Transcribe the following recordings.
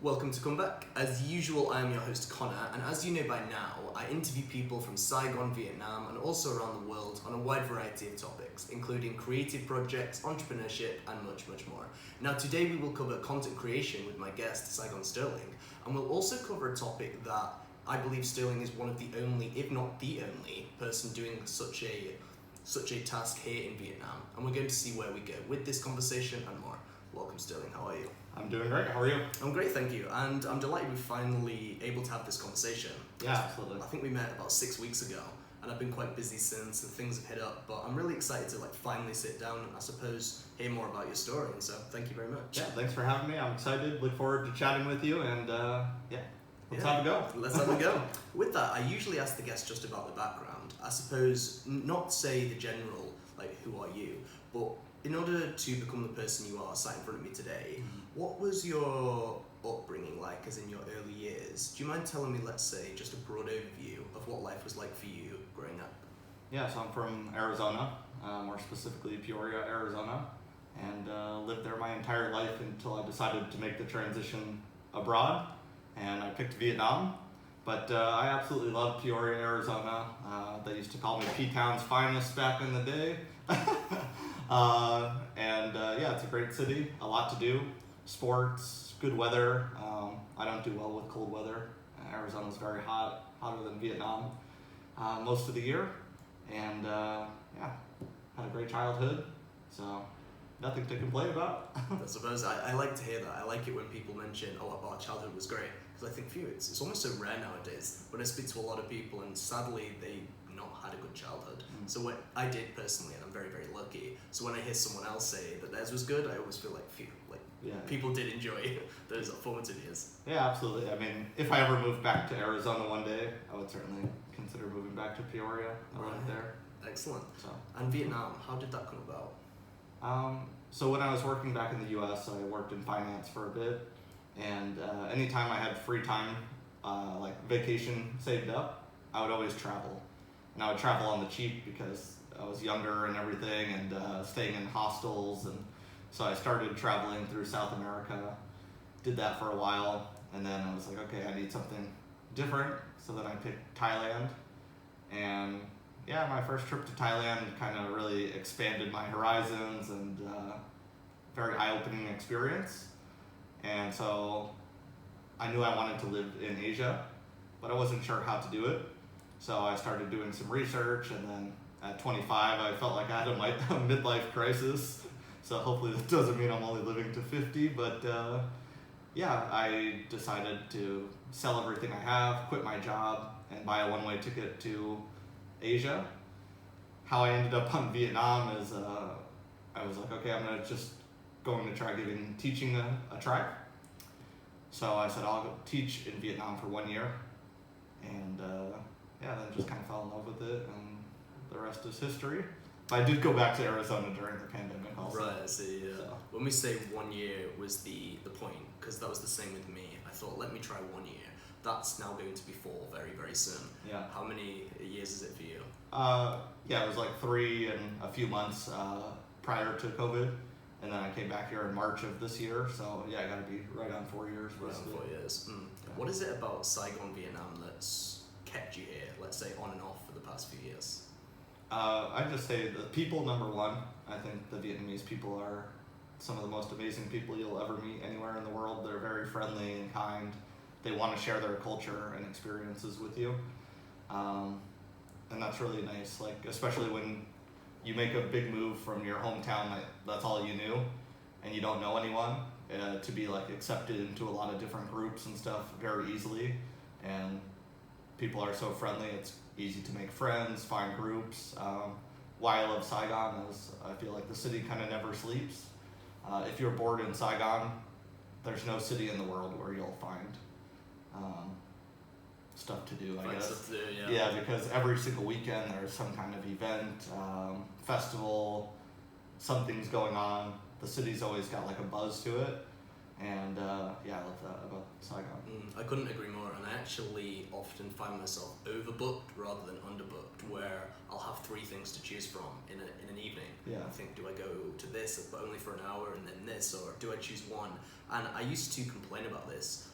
Welcome to Come Back. As usual, I am your host Connor, and as you know by now, I interview people from Saigon, Vietnam, and also around the world on a wide variety of topics, including creative projects, entrepreneurship, and much, much more. Now, today we will cover content creation with my guest, Saigon Sterling, and we'll also cover a topic that I believe Sterling is one of the only, if not the only, person doing such a task here in Vietnam, and we're going to see where we go with this conversation and more. Welcome, Sterling. How are you? I'm doing great. How are you? I'm great, thank you. And I'm delighted we're finally able to have this conversation. Yeah, absolutely. I think we met about 6 weeks ago, and I've been quite busy since, and things have hit up. But I'm really excited to finally sit down and I suppose hear more about your story. And so, thank you very much. Yeah, thanks for having me. I'm excited. Look forward to chatting with you. And let's have a go. Let's have a go. With that, I usually ask the guests just about the background. I suppose not say the general, who are you, but in order to become the person you are sat in front of me today, what was your upbringing like, as in your early years? Do you mind telling me, let's say, just a broad overview of what life was like for you growing up? Yeah, so I'm from Arizona, more specifically Peoria, Arizona, and lived there my entire life until I decided to make the transition abroad, and I picked Vietnam. But I absolutely love Peoria, Arizona. They used to call me P-Town's finest back in the day. It's a great city, a lot to do, sports, good weather. I don't do well with cold weather. Arizona's very hot, hotter than Vietnam most of the year. And had a great childhood, so nothing to complain about. I suppose I like to hear that. I like it when people mention, our childhood was great. Because I think for you, it's almost so rare nowadays. When I speak to a lot of people, and sadly, they not had a good childhood. So what I did personally, and I'm very, very lucky. So when I hear someone else say that theirs was good, I always feel like people did enjoy those formative years. Yeah, absolutely. I mean, if I ever moved back to Arizona one day, I would certainly consider moving back to Peoria. I lived there. Excellent. So. And Vietnam, how did that come about? So when I was working back in the U.S., I worked in finance for a bit, and anytime I had free time, vacation saved up, I would always travel. And I would travel on the cheap because I was younger and everything, and staying in hostels, and so I started traveling through South America, did that for a while, and then I was like, okay, I need something different, so then I picked Thailand, and yeah, my first trip to Thailand kind of really expanded my horizons, and very eye-opening experience. And so I knew I wanted to live in Asia, but I wasn't sure how to do it. So I started doing some research, and then at 25, I felt like I had a midlife crisis. So hopefully that doesn't mean I'm only living to 50, but I decided to sell everything I have, quit my job, and buy a one-way ticket to Asia. How I ended up on Vietnam is I was like, okay, I'm going to try teaching a try. So I said, I'll go teach in Vietnam for 1 year, and then just kind of fell in love with it, and the rest is history. But I did go back to Arizona during the pandemic also. Right, I see, yeah. So. When we say 1 year was the point, because that was the same with me. I thought, let me try 1 year. That's now going to be 4 very, very soon. Yeah. How many years is it for you? It was 3 and a few months prior to COVID. And then I came back here in March of this year, so I got to be right on 4 years. Right on 4 years. Yeah. What is it about Saigon, Vietnam that's kept you here, let's say on and off for the past few years? I'd just say the people, number one. I think the Vietnamese people are some of the most amazing people you'll ever meet anywhere in the world. They're very friendly and kind. They want to share their culture and experiences with you. And that's really nice, especially when you make a big move from your hometown, that's all you knew, and you don't know anyone, to be accepted into a lot of different groups and stuff very easily, and people are so friendly, it's easy to make friends, find groups. Why I love Saigon is I feel like the city kind of never sleeps. If you're bored in Saigon, there's no city in the world where you'll find stuff to do, I guess. Stuff to do, yeah. Yeah, because every single weekend there's some kind of event, festival, something's going on. The city's always got a buzz to it. And yeah, I love that about Saigon. I couldn't agree more, and I actually often find myself overbooked rather than underbooked, where I'll have 3 things to choose from in an evening. Yeah. I think, do I go to this but only for an hour and then this, or do I choose one? And I used to complain about this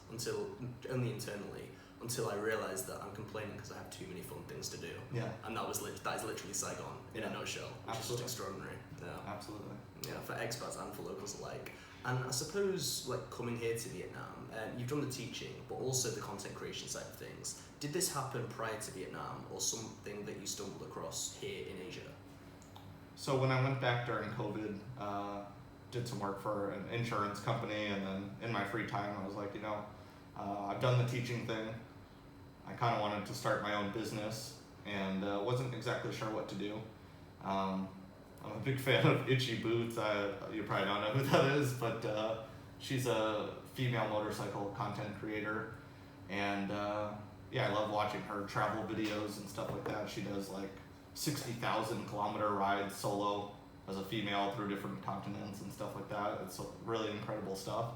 only internally, until I realised that I'm complaining because I have too many fun things to do. Yeah. And that is literally Saigon in a nutshell, which is just extraordinary. Yeah. Absolutely. Yeah, for expats and for locals alike. And I suppose, like, coming here to Vietnam, you've done the teaching, but also the content creation side of things. Did this happen prior to Vietnam, or something that you stumbled across here in Asia? So when I went back during COVID, did some work for an insurance company, and then in my free time, I was like, I've done the teaching thing. I kind of wanted to start my own business, and wasn't exactly sure what to do. I'm a big fan of Itchy Boots. You probably don't know who that is, but she's a female motorcycle content creator. And yeah, I love watching her travel videos and stuff like that. She does like 60,000 kilometer rides solo as a female through different continents and stuff like that. It's really incredible stuff.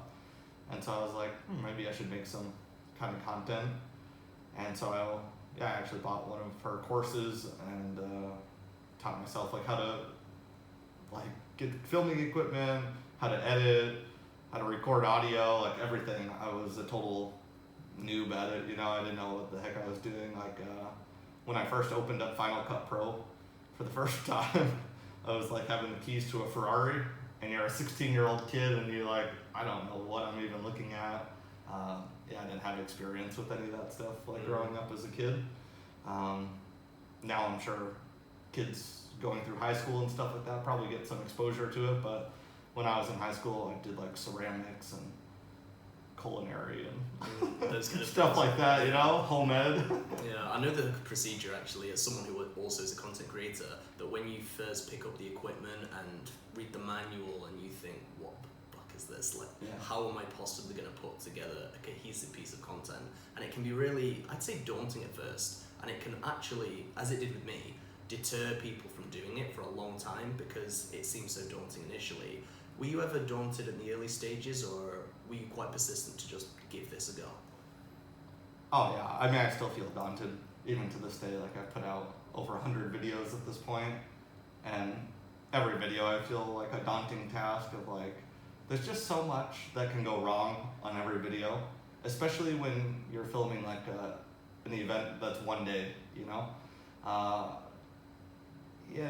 And so I was like, maybe I should make some kind of content. And so I actually bought one of her courses and taught myself like how to get filming equipment, how to edit, how to record audio, like everything. I was a total noob at it, I didn't know what the heck I was doing. Like when I first opened up Final Cut Pro for the first time, I was like having the keys to a Ferrari, and you're a 16-year-old kid and you're like, I don't know what I'm even looking at. I didn't have experience with any of that stuff growing up as a kid. Now I'm sure kids going through high school and stuff like that probably get some exposure to it, but when I was in high school, I did ceramics and culinary and those kind of stuff things. like that, home ed. Yeah, I know the procedure actually, as someone who also is a content creator, that when you first pick up the equipment and read the manual and you think, what the fuck is this? How am I possibly going to put together a cohesive piece of content? And it can be really, I'd say, daunting at first, and it can actually, as it did with me, deter people from doing it for a long time because it seems so daunting initially. Were you ever daunted in the early stages, or were you quite persistent to just give this a go? Oh yeah, I mean, I still feel daunted even to this day. I've put out over 100 videos at this point, and every video I feel like a daunting task of there's just so much that can go wrong on every video, especially when you're filming an event that's one day,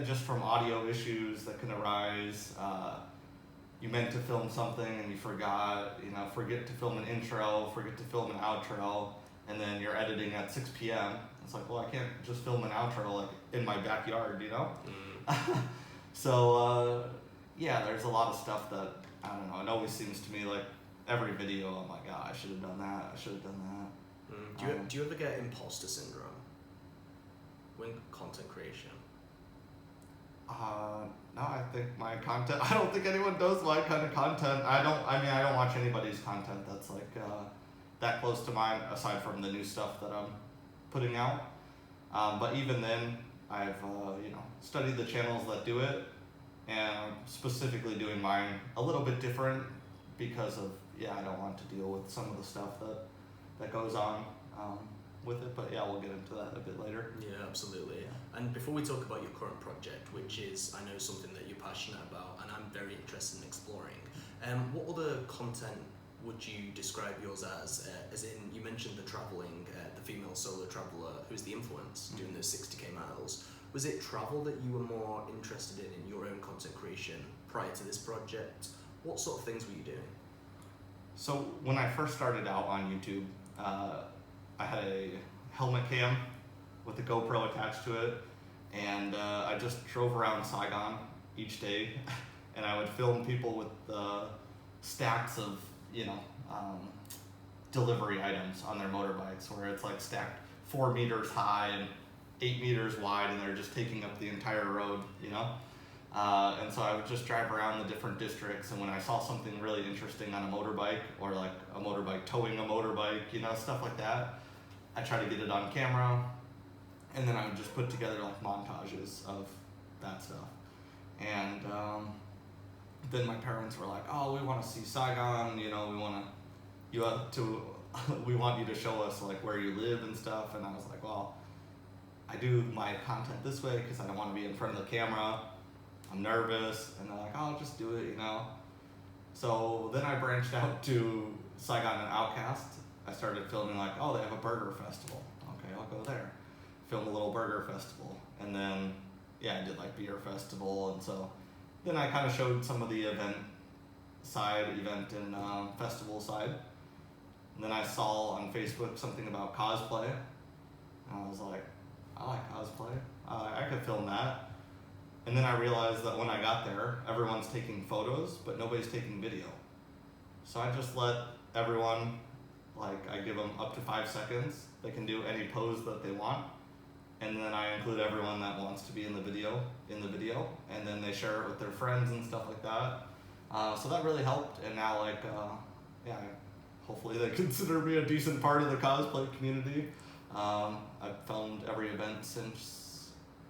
just from audio issues that can arise. You meant to film something and you forgot, forget to film an intro, forget to film an outro, and then you're editing at 6 p.m. It's like, well, I can't just film an outro in my backyard, So, there's a lot of stuff that, I don't know, it always seems to me every video, I'm like, I should have done that, I should have done that. Do you ever get imposter syndrome when content creation? No, I think my content, I don't think anyone does my kind of content. I don't watch anybody's content that's that close to mine, aside from the new stuff that I'm putting out. But even then, I've, studied the channels that do it, and I'm specifically doing mine a little bit different because of, I don't want to deal with some of the stuff that goes on with it, but we'll get into that a bit later. Yeah, absolutely. And before we talk about your current project, which is, I know, something that you're passionate about and I'm very interested in exploring, what other content would you describe yours as in, you mentioned the traveling, the female solo traveler who's the influence doing those 60k miles. Was it travel that you were more interested in your own content creation prior to this project? What sort of things were you doing? So when I first started out on YouTube, I had a helmet cam with a GoPro attached to it, and I just drove around Saigon each day, and I would film people with stacks of, delivery items on their motorbikes, where it's stacked 4 meters high and 8 meters wide, and they're just taking up the entire road, and so I would just drive around the different districts, and when I saw something really interesting on a motorbike, or a motorbike towing a motorbike, stuff like that, I try to get it on camera, and then I would just put together montages of that stuff. And then my parents were like, oh, we want to see Saigon, you know, you have to, we want you to show us like where you live and stuff. And I was like, well, I do my content this way because I don't want to be in front of the camera. I'm nervous. And they're like, oh, just do it, you know. So then I branched out to Saigon and Outcast. I started filming like, oh, they have a burger festival. Okay, I'll go there. Film a little burger festival. And then, yeah, I did like beer festival. And so then I kind of showed some of the event and festival side. And then I saw on Facebook something about cosplay. And I was like, I like cosplay. I could film that. And then I realized that when I got there, everyone's taking photos, but nobody's taking video. So I just let everyone, like I give them up to 5 seconds. They can do any pose that they want. And then I include everyone that wants to be in the video. And then they share it with their friends and stuff like that. So that really helped. And now hopefully they consider me a decent part of the cosplay community. I've filmed every event since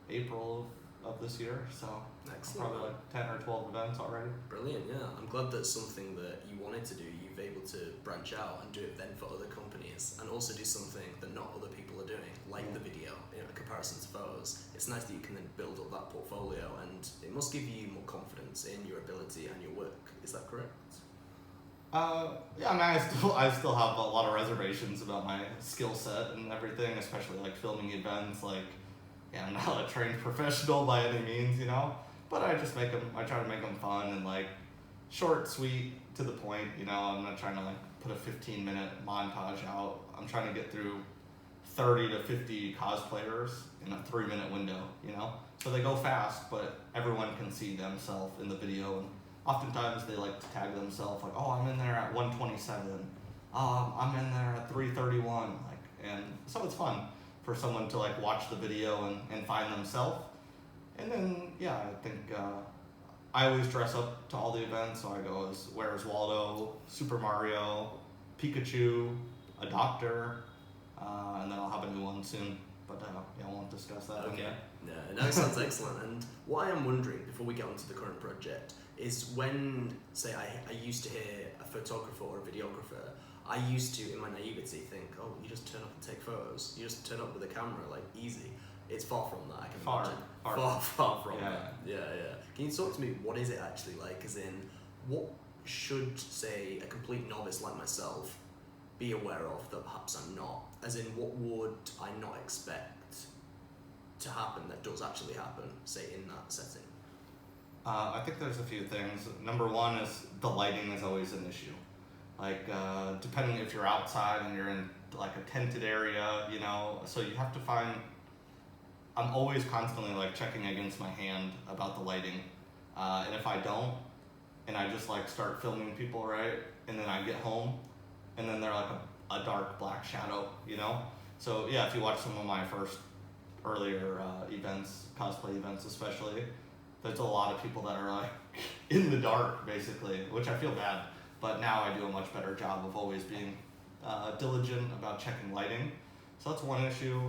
April of this year, so excellent. Probably like 10 or 12 events already. Brilliant, yeah. I'm glad that's something that you wanted to do. You've able to branch out and do it then for other companies, and also do something that not other people are doing, like the video, in comparison to photos. It's nice that you can then build up that portfolio, and it must give you more confidence in your ability and your work. Is that correct? Yeah, I mean, I still have a lot of reservations about my skill set and everything, especially like filming events. Like, yeah, I'm not a trained professional by any means, you know, but I try to make them fun and like short, sweet, to the point, you know. I'm not trying to like put a 15-minute montage out. I'm trying to get through 30 to 50 cosplayers in a 3-minute window, you know. So they go fast, but everyone can see themselves in the video. And oftentimes they like to tag themselves like, oh, I'm in there at 127. I'm in there at 331. And so it's fun for someone to like watch the video and find themselves. And then, yeah, I think I always dress up to all the events. So I go as Where's Waldo, Super Mario, Pikachu, a doctor, and then I'll have a new one soon. But yeah, I won't discuss that. Okay. No, that sounds excellent. And what I am wondering, before we get onto the current project, is when, say, I used to hear a photographer or a videographer, I used to, in my naivety, think, oh, you just turn up and take photos. You just turn up with a camera, like, easy. It's far from that, I can imagine. Far from that. Yeah. Can you talk to me, what is it actually like? As in, what should, say, a complete novice like myself be aware of that perhaps I'm not? As in, what would I not expect to happen that does actually happen, say, in that setting? I think there's a few things. Number one is the lighting is always an issue. Like, depending if you're outside and you're in like a tented area, you know, so you have to find, I'm always constantly like checking against my hand about the lighting. And if I don't, and I just like start filming people, right? And then I get home and then they're like a dark black shadow, you know? So yeah, if you watch some of my earlier events, cosplay events especially, there's a lot of people that are like in the dark basically, which I feel bad. But now I do a much better job of always being diligent about checking lighting. So that's one issue.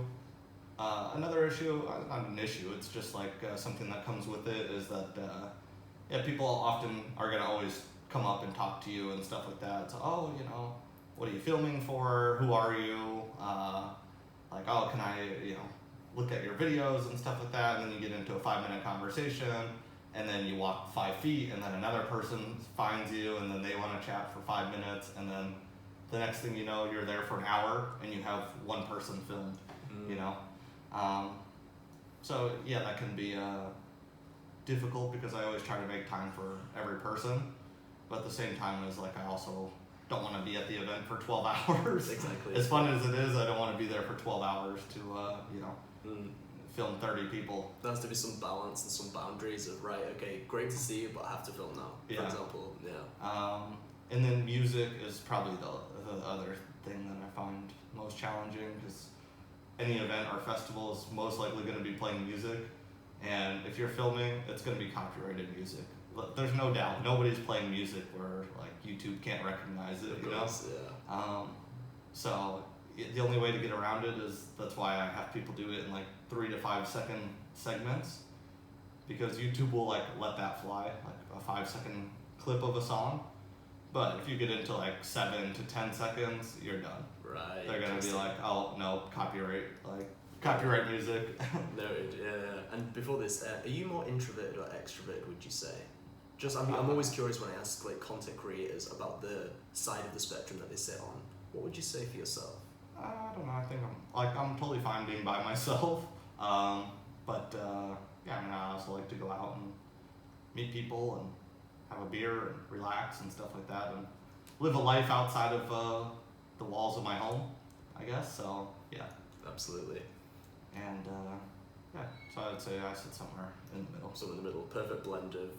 Another issue, not an issue, it's just like something that comes with it, is that people often are gonna always come up and talk to you and stuff like that. So, oh, you know, what are you filming for? Who are you? Like, oh, can I, you know, look at your videos and stuff like that? And then you get into a 5-minute conversation, and then you walk 5 feet, and then another person finds you, and then they want to chat for 5 minutes, and then the next thing you know, you're there for an hour, and you have one person filmed, you know? So yeah, that can be difficult because I always try to make time for every person, but at the same time, it's like I also don't want to be at the event for 12 hours. Exactly. As fun as it is, I don't want to be there for 12 hours to, you know, film 30 people. There has to be some balance and some boundaries of, right, okay, great to see you, but I have to film now, for example. Yeah. And then music is probably the other thing that I find most challenging, because any event or festival is most likely going to be playing music, and if you're filming, it's going to be copyrighted music. There's no doubt. Nobody's playing music where like YouTube can't recognize it, you know? Yeah. So the only way to get around it is, that's why I have people do it in like 3 to 5 second segments, because YouTube will like let that fly. Like, a 5-second clip of a song. But if you get into like 7 to 10 seconds, you're done. Right. They're gonna be like, oh no, copyright music. Noted. Yeah. And before this, are you more introverted or extroverted? Would you say? I'm always curious when I ask like content creators about the side of the spectrum that they sit on. What would you say for yourself? I don't know. I think I'm totally fine being by myself. But yeah, I mean, I also like to go out and meet people and have a beer and relax and stuff like that, and live a life outside of the walls of my home, I guess. So yeah. Absolutely. And yeah, so I'd say I sit somewhere in the middle. So in the middle, perfect blend of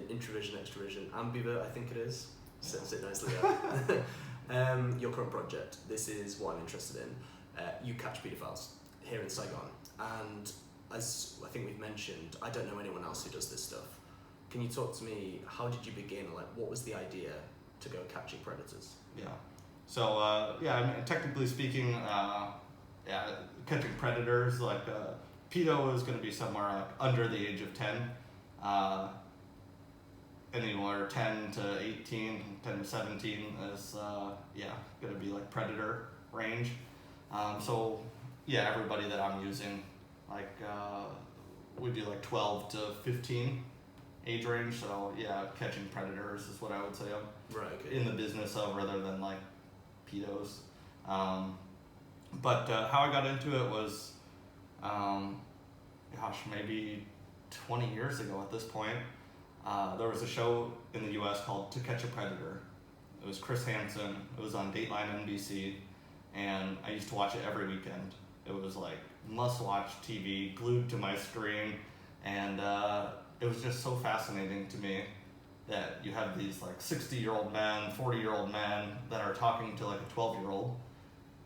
introversion, extroversion, ambivert, I think it is. Sets it nicely out. Your current project, this is what I'm interested in. You catch paedophiles here in Saigon, and as I think we've mentioned, I don't know anyone else who does this stuff. Can you talk to me, how did you begin? Like, what was the idea to go catching predators? Yeah. So, yeah, I mean, technically speaking, yeah, catching predators, like, pedo is going to be somewhere like under the age of 10. Anywhere 10 to 18, 10 to 17 is, yeah, going to be like predator range. So, yeah, everybody that I'm using, like, would be like 12 to 15 age range. So, yeah, catching predators is what I would say I'm okay. in the business of, rather than like pedos. But how I got into it was, gosh, maybe 20 years ago at this point. There was a show in the US called To Catch a Predator. It was Chris Hansen. It was on Dateline NBC, and I used to watch it every weekend. It was like must-watch TV, glued to my screen, and it was just so fascinating to me that you have these like 60-year-old men, 40-year-old men that are talking to like a 12-year-old,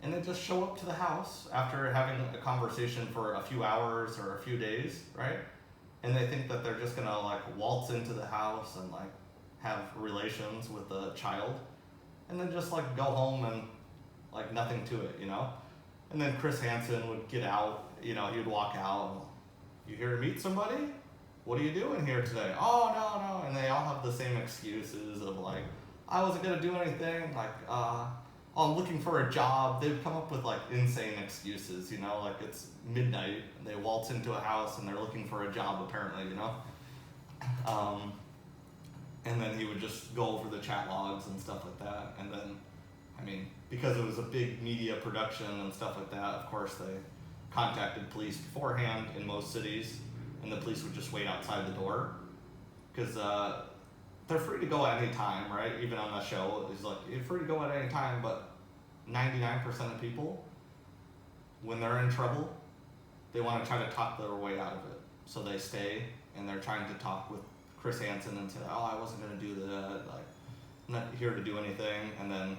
and they just show up to the house after having a conversation for a few hours or a few days, right? And they think that they're just gonna like waltz into the house and like have relations with a child, and then just like go home and like nothing to it, you know? And then Chris Hansen would get out, you know, he would walk out, you here to meet somebody? What are you doing here today? Oh, no. And they all have the same excuses of like, I wasn't gonna do anything, like, oh, I'm looking for a job. They've come up with like insane excuses, you know, like it's midnight and they waltz into a house and they're looking for a job apparently, you know? And then he would just go over the chat logs and stuff like that. And then, I mean, because it was a big media production and stuff like that, of course they contacted police beforehand in most cities, and the police would just wait outside the door. Because they're free to go at any time, right? Even on the show, it's like, you're free to go at any time, but 99% of people, when they're in trouble, they want to try to talk their way out of it. So they stay, and they're trying to talk with Chris Hansen and say, oh, I wasn't going to do that, like, I'm not here to do anything. And then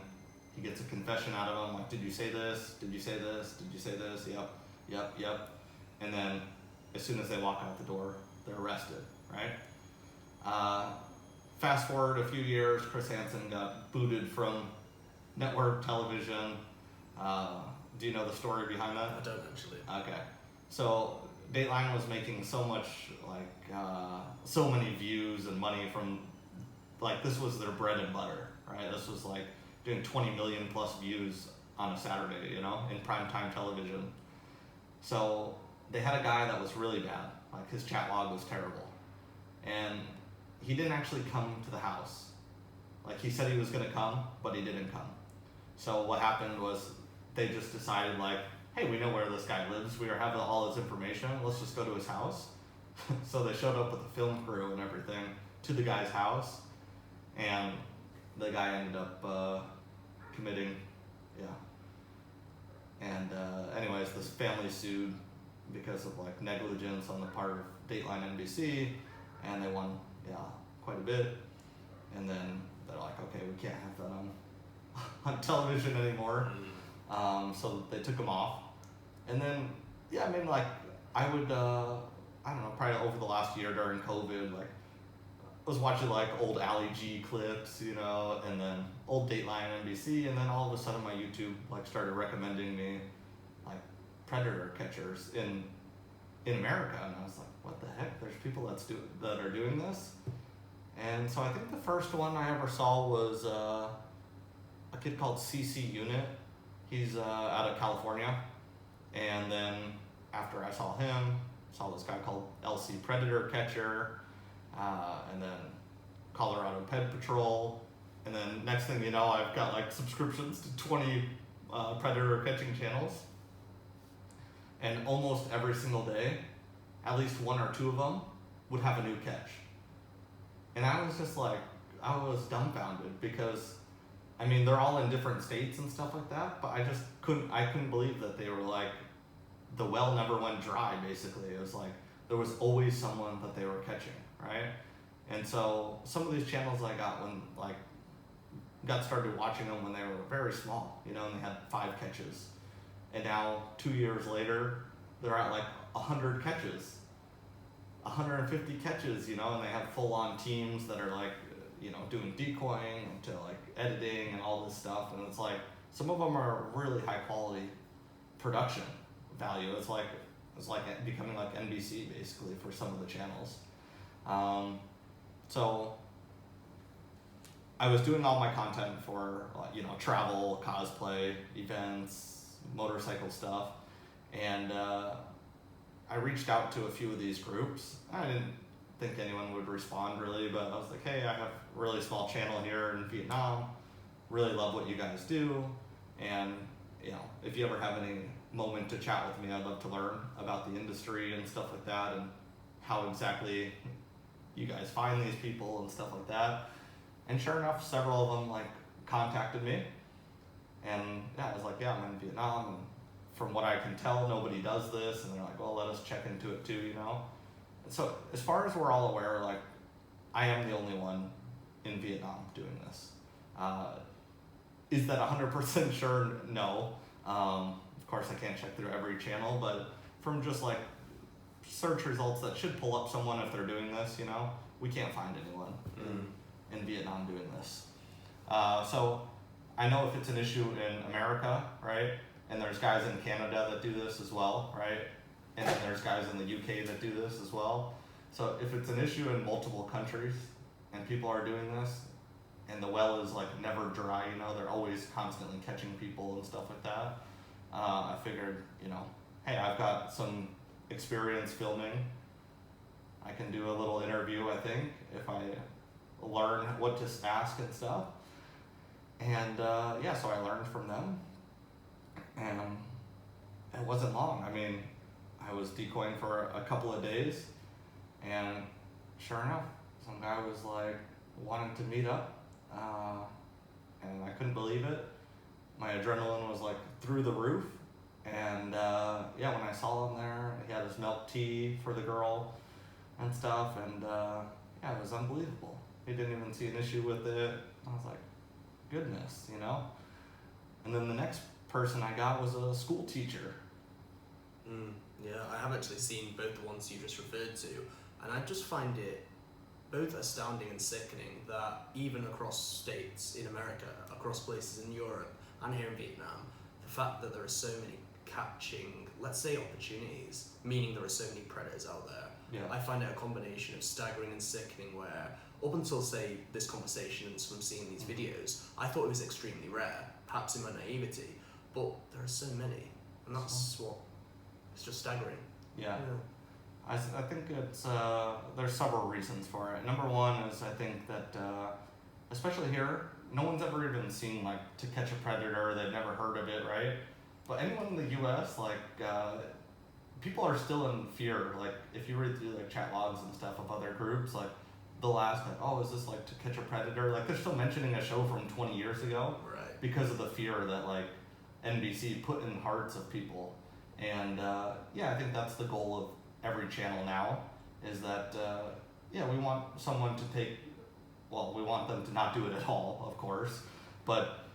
he gets a confession out of him, like, did you say this? Did you say this? Did you say this? Yep. And then as soon as they walk out the door, they're arrested, right? Fast forward a few years, Chris Hansen got booted from network television. Do you know the story behind that? I don't actually. Okay. So Dateline was making so much, like, so many views and money from, like, this was their bread and butter, right? This was like doing 20 million plus views on a Saturday, you know, in primetime television. So they had a guy that was really bad, like his chat log was terrible. And he didn't actually come to the house. Like, he said he was gonna come, but he didn't come. So what happened was they just decided, like, hey, we know where this guy lives, we have all his information, let's just go to his house. So they showed up with a film crew and everything to the guy's house, and the guy ended up committing, And anyways, this family sued because of like negligence on the part of Dateline NBC, and they won, quite a bit. And then they're like, okay, we can't have that on television anymore. So they took him off. And then, I mean, like, I would, I don't know, probably over the last year during COVID, like, I was watching like old Ali G clips, you know, and then old Dateline NBC, and then all of a sudden my YouTube like started recommending me like predator catchers in America, and I was like, what the heck? There's people that are doing this, And so I think the first one I ever saw was a kid called CC Unit. He's out of California. And then after I saw him, saw this guy called LC Predator Catcher, and then Colorado Ped Patrol. And then next thing you know, I've got like subscriptions to 20 predator catching channels. And almost every single day, at least one or two of them would have a new catch. And I was just like, I was dumbfounded because, I mean, they're all in different states and stuff like that, but I couldn't believe that they were like, the well never went dry, basically. It was like, there was always someone that they were catching, right? And so some of these channels I got started watching them when they were very small, and they had 5 catches. And now 2 years later, they're at like 100 catches, 150 catches, and they have full-on teams that are like, doing decoying to like editing and all this stuff. And it's like, some of them are really high quality production value. It's like becoming like NBC basically for some of the channels. So I was doing all my content for travel, cosplay, events, motorcycle stuff, and I reached out to a few of these groups. I didn't think anyone would respond really, but I was like, hey, I have a really small channel here in Vietnam, really love what you guys do, and if you ever have any moment to chat with me, I'd love to learn about the industry and stuff like that, and how exactly you guys find these people and stuff like that. And sure enough, several of them like contacted me, and I was like, yeah, I'm in Vietnam, and from what I can tell, nobody does this. And they're like, well, let us check into it too, And so as far as we're all aware, like, I am the only one in Vietnam doing this. Is that 100% sure? No. Of course, I can't check through every channel, but from just like search results that should pull up someone if they're doing this, we can't find anyone in Vietnam doing this. So I know if it's an issue in America, right? And there's guys in Canada that do this as well, right? And then there's guys in the UK that do this as well. So if it's an issue in multiple countries and people are doing this, and the well is like never dry, they're always constantly catching people and stuff like that, I figured, hey, I've got some experience filming. I can do a little interview, I think, if I learn what to ask and stuff. And so I learned from them. And it wasn't long. I mean, I was decoying for a couple of days, and sure enough, some guy was like wanting to meet up, and I couldn't believe it. My adrenaline was like through the roof, and when I saw him there, he had his milk tea for the girl and stuff, and it was unbelievable. He didn't even see an issue with it. I was like, goodness, And then the next person I got was a school teacher. Yeah, I have actually seen both the ones you just referred to, and I just find it both astounding and sickening that even across states in America, across places in Europe and here in Vietnam, the fact that there are so many catching, let's say, opportunities, meaning there are so many predators out there, I find it a combination of staggering and sickening where, up until, say, this conversation and from seeing these videos, I thought it was extremely rare, perhaps in my naivety, but there are so many, and that's it's just staggering. Yeah. I think it's, there's several reasons for it. Number one is I think that, especially here, no one's ever even seen, like, To Catch a Predator, they've never heard of it, right? But anyone in the US, like, people are still in fear. Like, if you read through, like, chat logs and stuff of other groups, like, they'll ask, like, oh, is this, like, To Catch a Predator? Like, they're still mentioning a show from 20 years ago. Right. Because of the fear that, like, NBC put in hearts of people. And, I think that's the goal of every channel now, is that, we want someone to we want them to not do it at all, of course, but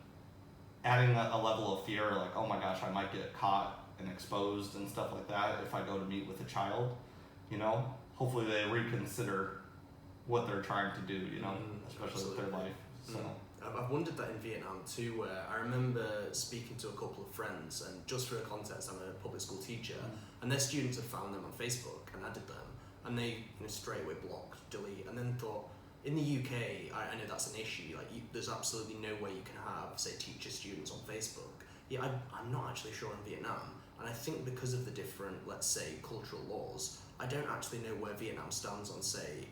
adding a level of fear, like, oh my gosh, I might get caught and exposed and stuff like that if I go to meet with a child, hopefully they reconsider what they're trying to do, especially absolutely. With their life, so. I've wondered that in Vietnam too, where I remember speaking to a couple of friends, and just for context, I'm a public school teacher, and their students had found them on Facebook and added them, and they straight away blocked, delete, and then thought, in the UK, I know that's an issue. Like, there's absolutely no way you can have, say, teacher students on Facebook. Yeah, I'm not actually sure in Vietnam, and I think because of the different, let's say, cultural laws, I don't actually know where Vietnam stands on, say,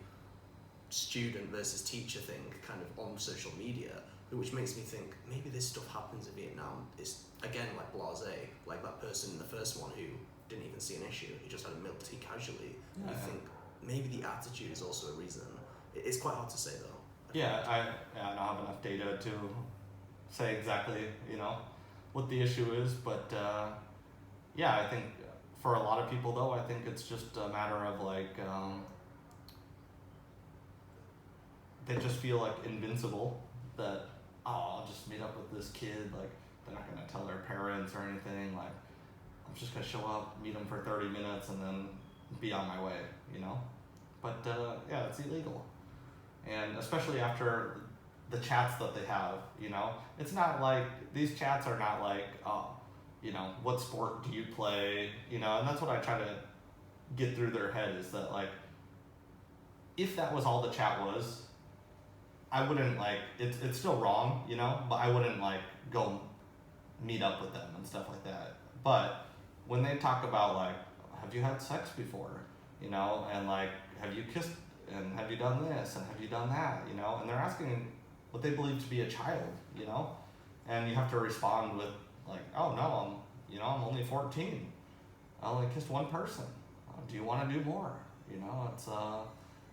student versus teacher thing, kind of on social media, which makes me think maybe this stuff happens in Vietnam. It's again like blasé, like that person in the first one who didn't even see an issue. He just had a milk tea casually. Yeah. I think maybe the attitude is also a reason. It's quite hard to say though. Yeah, I don't have enough data to say exactly, what the issue is, but I think for a lot of people though, I think it's just a matter of like they just feel like invincible, that I'll just meet up with this kid, like they're not gonna tell their parents or anything, like I'm just gonna show up, meet them for 30 minutes and then be on my way, but it's illegal. And especially after the chats that they have, it's not like, these chats are not like, what sport do you play, and that's what I try to get through their head, is that like, if that was all the chat was, I wouldn't like, it's still wrong, but I wouldn't like go meet up with them and stuff like that. But when they talk about like, have you had sex before, and like, have you kissed, and have you done this, and have you done that, and they're asking what they believe to be a child, and you have to respond with like, oh no, I'm only 14, I only kissed one person, do you want to do more, it's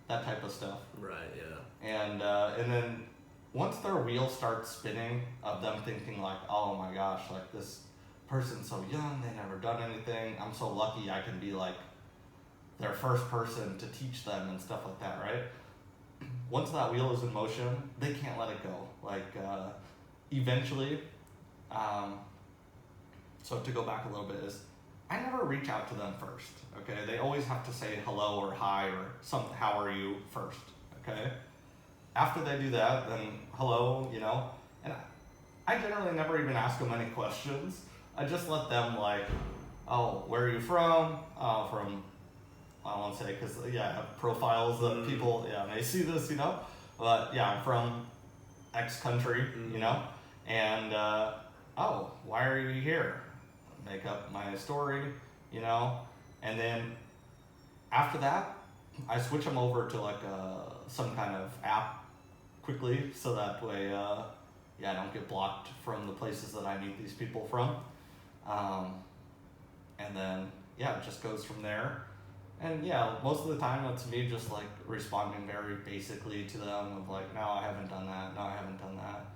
that type of stuff. Right, yeah. And then once their wheel starts spinning of them thinking like, oh my gosh, like this person's so young, they never done anything, I'm so lucky I can be like their first person to teach them and stuff like that, right? Once that wheel is in motion, they can't let it go. Like eventually, so to go back a little bit, is I never reach out to them first, okay? They always have to say hello or hi or something, how are you first, okay? After they do that, then hello, and I generally never even ask them any questions. I just let them like, oh, where are you from? From, I won't say, because I have profiles that people may see this, but I'm from X country, and oh, why are you here? Make up my story, and then after that, I switch them over to like some kind of app quickly, so that way I don't get blocked from the places that I meet these people from, and then it just goes from there. And most of the time it's me just like responding very basically to them of like, no, I haven't done that, no, I haven't done that.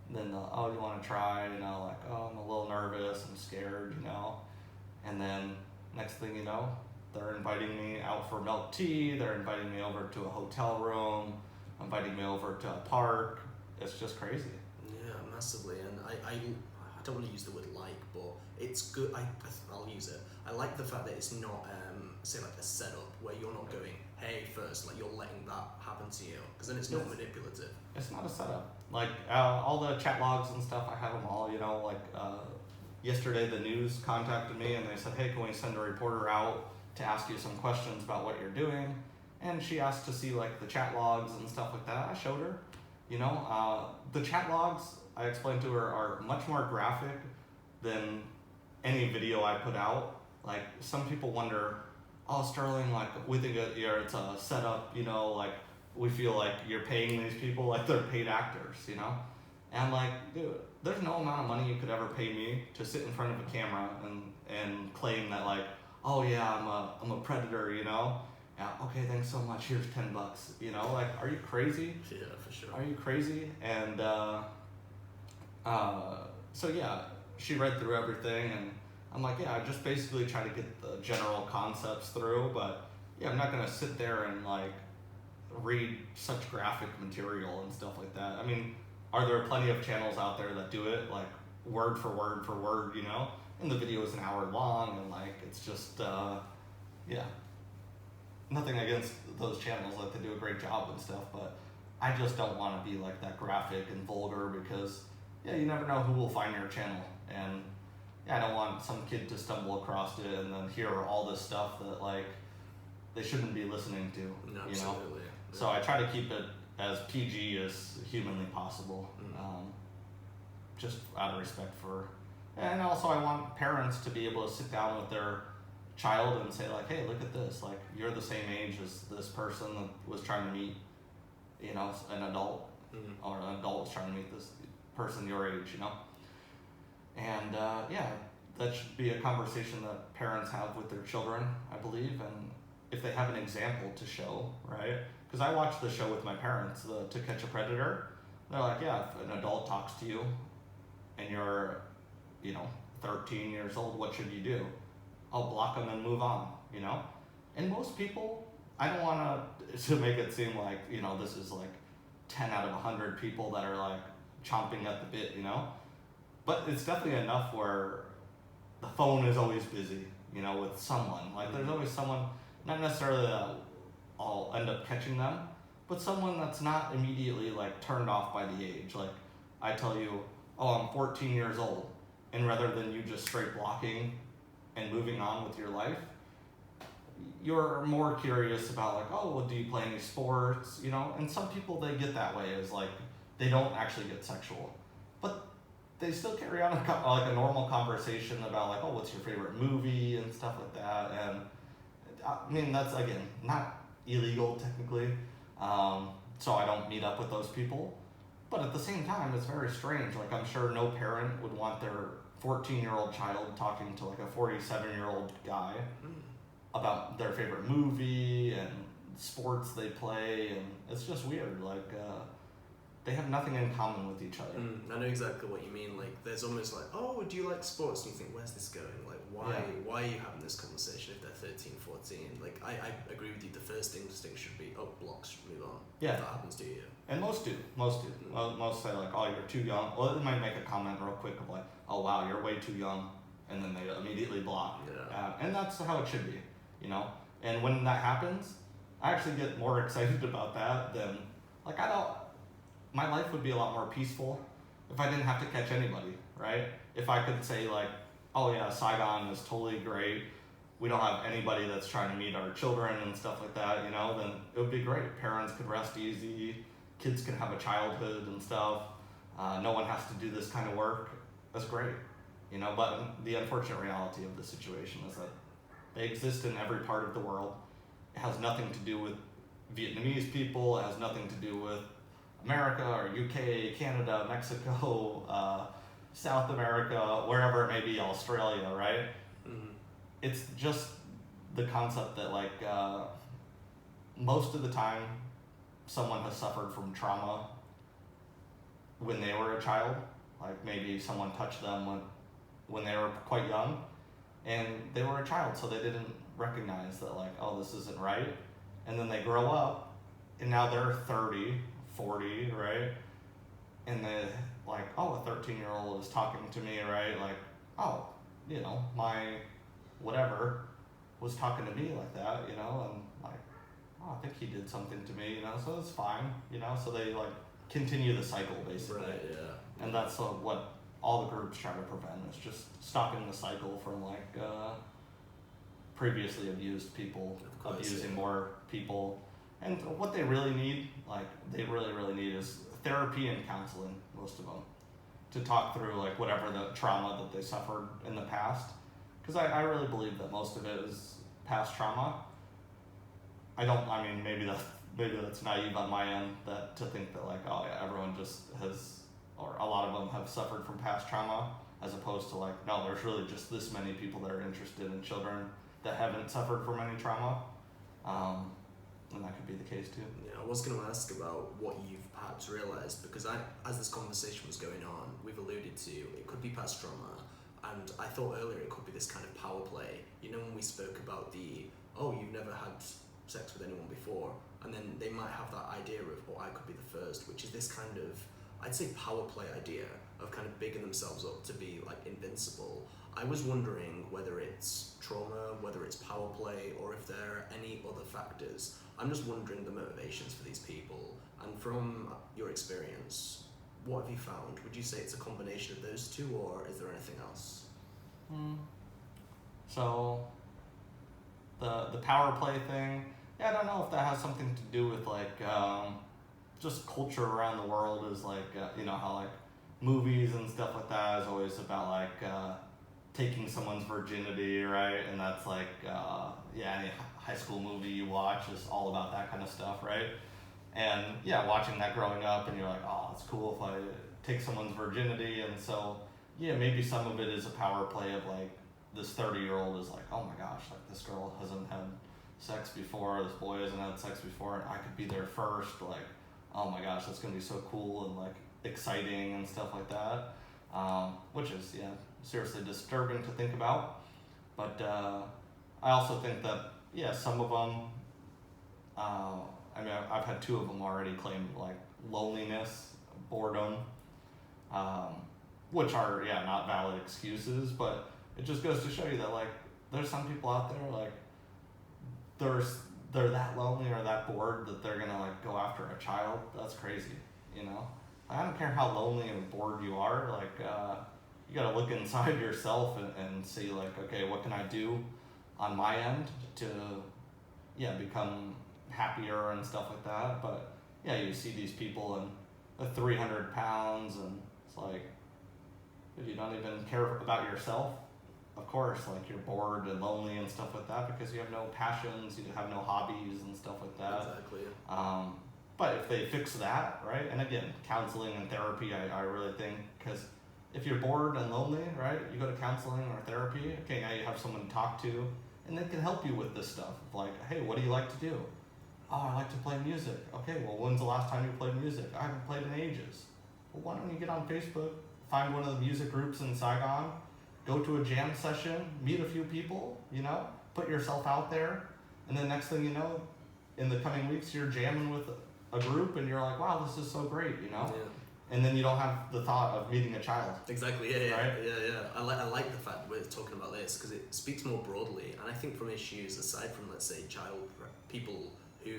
And then oh, you want to try, like, oh, I'm a little nervous, I'm scared, and then next thing you know, they're inviting me out for milk tea, they're inviting me over to a hotel room, inviting me over to a park. It's just crazy. Yeah, massively. And I don't want to use the word like, but it's good. I'll use it. I like the fact that it's not say like a setup where you're not going, hey, first, like you're letting that happen to you, because then it's not manipulative. It's not a setup. Like all the chat logs and stuff, I have them all, like yesterday the news contacted me and they said, hey, can we send a reporter out to ask you some questions about what you're doing? And she asked to see like the chat logs and stuff like that. I showed her, the chat logs, I explained to her, are much more graphic than any video I put out. Like some people wonder, oh, Sterling, like we think it's a setup, like we feel like you're paying these people like they're paid actors, And I'm like, dude, there's no amount of money you could ever pay me to sit in front of a camera and claim that like, oh yeah, I'm a predator, Yeah, okay, thanks so much. Here's $10. Like, are you crazy? Yeah, for sure. Are you crazy? And so she read through everything, and I'm like, I just basically try to get the general concepts through, but I'm not gonna sit there and like read such graphic material and stuff like that. I mean, are there plenty of channels out there that do it like word for word for word, and the video is an hour long, and like it's just nothing against those channels, like they do a great job and stuff, but I just don't want to be like that graphic and vulgar, because you never know who will find your channel, and I don't want some kid to stumble across it and then hear all this stuff that like they shouldn't be listening to. Absolutely. So I try to keep it as PG as humanly possible. Just out of respect for, and also I want parents to be able to sit down with their child and say like, hey, look at this, like you're the same age as this person that was trying to meet, an adult, or an adult was trying to meet this person your age, and that should be a conversation that parents have with their children, I believe, and if they have an example to show, right? Because I watched the show with my parents, the To Catch a Predator. They're like, yeah, if an adult talks to you and you're, 13 years old, what should you do? I'll block them and move on, And most people, I don't want to make it seem like, this is like 10 out of 100 people that are like chomping at the bit, But it's definitely enough where the phone is always busy, with someone. Like there's always someone, not necessarily that I'll end up catching them, but someone that's not immediately like turned off by the age. Like I tell you, oh, I'm 14 years old, and rather than you just straight blocking and moving on with your life, you're more curious about like, oh, well, do you play any sports, And some people, they get that way, is like they don't actually get sexual, but they still carry on like a normal conversation about like, oh, what's your favorite movie and stuff like that. And I mean, that's again not illegal technically, so I don't meet up with those people. But at the same time, it's very strange. Like I'm sure no parent would want their 14-year-old child talking to like a 47-year-old guy about their favorite movie and sports they play, and it's just weird. Like they have nothing in common with each other. I know exactly what you mean. Like there's almost like, oh, do you like sports? And you think, where's this going? Like why are you having this conversation if they're 13, 14? Like I agree with you. The first instinct should be, oh, blocks, move on. Yeah. If that happens to you. And most do. Most say like, oh, you're too young. Well, they might make a comment real quick of like, oh wow, you're way too young, and then they immediately block. Yeah. And that's how it should be, And when that happens, I actually get more excited about that than like my life would be a lot more peaceful if I didn't have to catch anybody, right? If I could say like, oh yeah, Saigon is totally great. We don't have anybody that's trying to meet our children and stuff like that, then it would be great. Parents could rest easy. Kids can have a childhood and stuff. No one has to do this kind of work. That's great, But the unfortunate reality of the situation is that they exist in every part of the world. It has nothing to do with Vietnamese people. It has nothing to do with America or UK, Canada, Mexico, South America, wherever it may be, Australia, right? It's just the concept that like most of the time someone has suffered from trauma when they were a child. Like maybe someone touched them when they were quite young and they were a child, so they didn't recognize that like, oh, this isn't right. And then they grow up and now they're 30, 40, right? And they like, oh, a 13-year-old is talking to me, right? Like, oh, my whatever was talking to me like that, and like, oh, I think he did something to me, so it's fine, so they like continue the cycle basically. Right, yeah. And that's what all the groups try to prevent, is just stopping the cycle from like previously abused people abusing more people. And what they really need, like they really need, is therapy and counseling, most of them, to talk through like whatever the trauma that they suffered in the past. Because I really believe that most of it is past trauma. Maybe that's naive on my end, that to think that like, oh yeah, everyone just has, or a lot of them have suffered from past trauma, as opposed to like, no, there's really just this many people that are interested in children that haven't suffered from any trauma. And that could be the case too. Yeah, I was going to ask about what you've perhaps realised, because as this conversation was going on, we've alluded to it could be past trauma, and I thought earlier it could be this kind of power play. When we spoke about you've never had sex with anyone before, and then they might have that idea of, oh, I could be the first, which is this kind of, I'd say, power play idea of kind of bigging themselves up to be like invincible. I was wondering whether it's trauma, whether it's power play, or if there are any other factors. I'm just wondering the motivations for these people. And from your experience, what have you found? Would you say it's a combination of those two, or is there anything else? So the power play thing, I don't know if that has something to do with like just culture around the world is like, you know, how like movies and stuff like that is always about like taking someone's virginity, right? And that's like, yeah, any high school movie you watch is all about that kind of stuff, right? And yeah, watching that growing up, and you're like, oh, it's cool if I take someone's virginity. And so, yeah, maybe some of it is a power play of like, this 30-year-old is like, oh my gosh, like this girl hasn't had sex before, this boy hasn't had sex before, and I could be there first. Like, oh my gosh, that's gonna be so cool and like exciting and stuff like that. Which is, yeah, seriously disturbing to think about. But I also think that, yeah, some of them, I mean, I've had 2 of them already claim like loneliness, boredom, which are, yeah, not valid excuses, but it just goes to show you that like there's some people out there like they're that lonely or that bored that they're gonna like go after a child. That's crazy, you know. I don't care how lonely and bored you are, like you gotta look inside yourself and see like, okay, what can I do on my end to, yeah, become happier and stuff like that. But yeah, you see these people and they're 300 pounds and it's like, if you don't even care about yourself, of course, like you're bored and lonely and stuff like that because you have no passions, you have no hobbies and stuff like that. Exactly. But if they fix that, right, and again, counseling and therapy, I really think, because if you're bored and lonely, right, you go to counseling or therapy, okay, now you have someone to talk to, and they can help you with this stuff. Like, hey, what do you like to do? Oh, I like to play music. Okay, well, when's the last time you played music? I haven't played in ages. Well, why don't you get on Facebook, find one of the music groups in Saigon, go to a jam session, meet a few people, you know, put yourself out there, and then next thing you know, in the coming weeks, you're jamming with a group, and you're like, wow, this is so great, you know? Yeah. And then you don't have the thought of meeting a child. Exactly, yeah, right? yeah. I like the fact that we're talking about this because it speaks more broadly, and I think from issues aside from, let's say, people who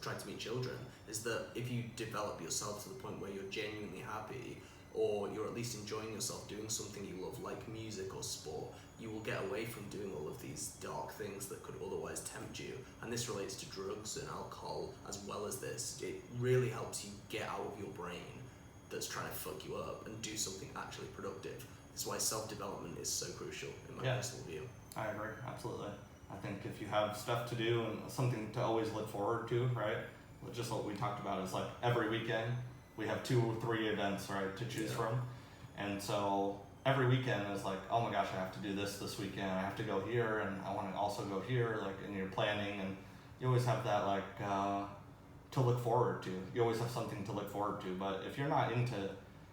try to meet children, is that if you develop yourself to the point where you're genuinely happy, or you're at least enjoying yourself doing something you love, like music or sport, you will get away from doing all of these dark things that could otherwise tempt you. And this relates to drugs and alcohol as well as this. It really helps you get out of your brain that's trying to fuck you up and do something actually productive. That's why self-development is so crucial in my personal view. I agree, absolutely. I think if you have stuff to do and something to always look forward to, right? Just what we talked about is like every weekend we have 2 or 3 events, right, to choose from. And so every weekend is like, oh my gosh, I have to do this weekend. I have to go here, and I want to also go here, like, and you're planning, and you always have that, like, to look forward to. You always have something to look forward to. But if you're not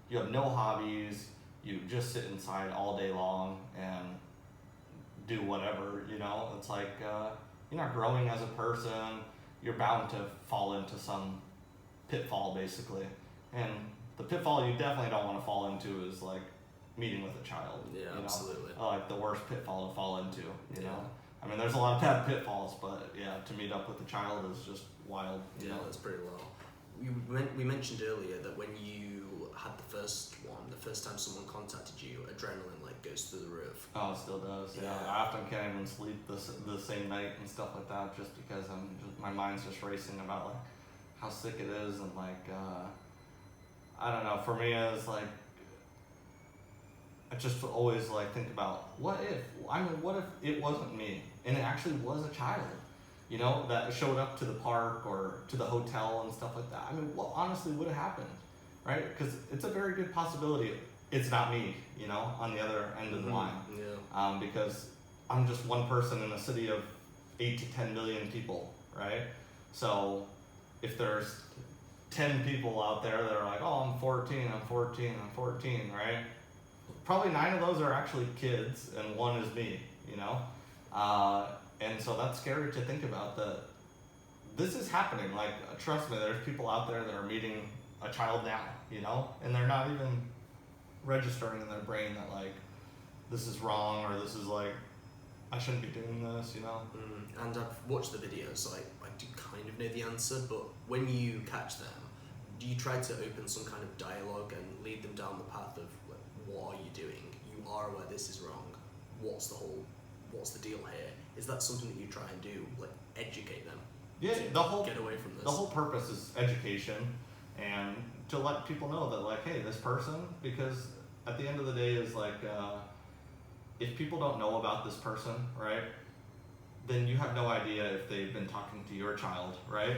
you have no hobbies, you just sit inside all day long and do whatever, you know, it's like, you're not growing as a person. You're bound to fall into some pitfall, basically. And the pitfall you definitely don't want to fall into is like meeting with a child. Yeah, you absolutely. know? Like the worst pitfall to fall into, you know? I mean, there's a lot of bad pitfalls, but yeah, to meet up with a child is just wild. You know? That's pretty low. We mentioned earlier that when you had the first time someone contacted you, adrenaline like goes through the roof. Oh, it still does. Yeah. I often can't even sleep the same night and stuff like that, just because my mind's just racing about like how sick it is, and like I don't know. For me, it's like I just always like think about what if it wasn't me and it actually was a child, you know, that showed up to the park or to the hotel and stuff like that. I mean, what honestly would have happened, right? Because it's a very good possibility it's not me, you know, on the other end of the line. Yeah. Because I'm just one person in a city of 8 to 10 million people, right? So if there's 10 people out there that are like, oh, I'm 14, right? Probably 9 of those are actually kids and 1 is me, you know? And so that's scary to think about, that this is happening. Like, trust me, there's people out there that are meeting a child now, you know? And they're not even registering in their brain that like, this is wrong, or this is like, I shouldn't be doing this, you know? And I've watched the videos, so I do kind of know the answer, but when you catch them, do you try to open some kind of dialogue and lead them down the path of like, what are you doing? You are aware this is wrong. What's the deal here? Is that something that you try and do, like educate them? Yeah, to get away from this. The whole purpose is education, and to let people know that like, hey, this person, because at the end of the day is like, if people don't know about this person, right, then you have no idea if they've been talking to your child, right?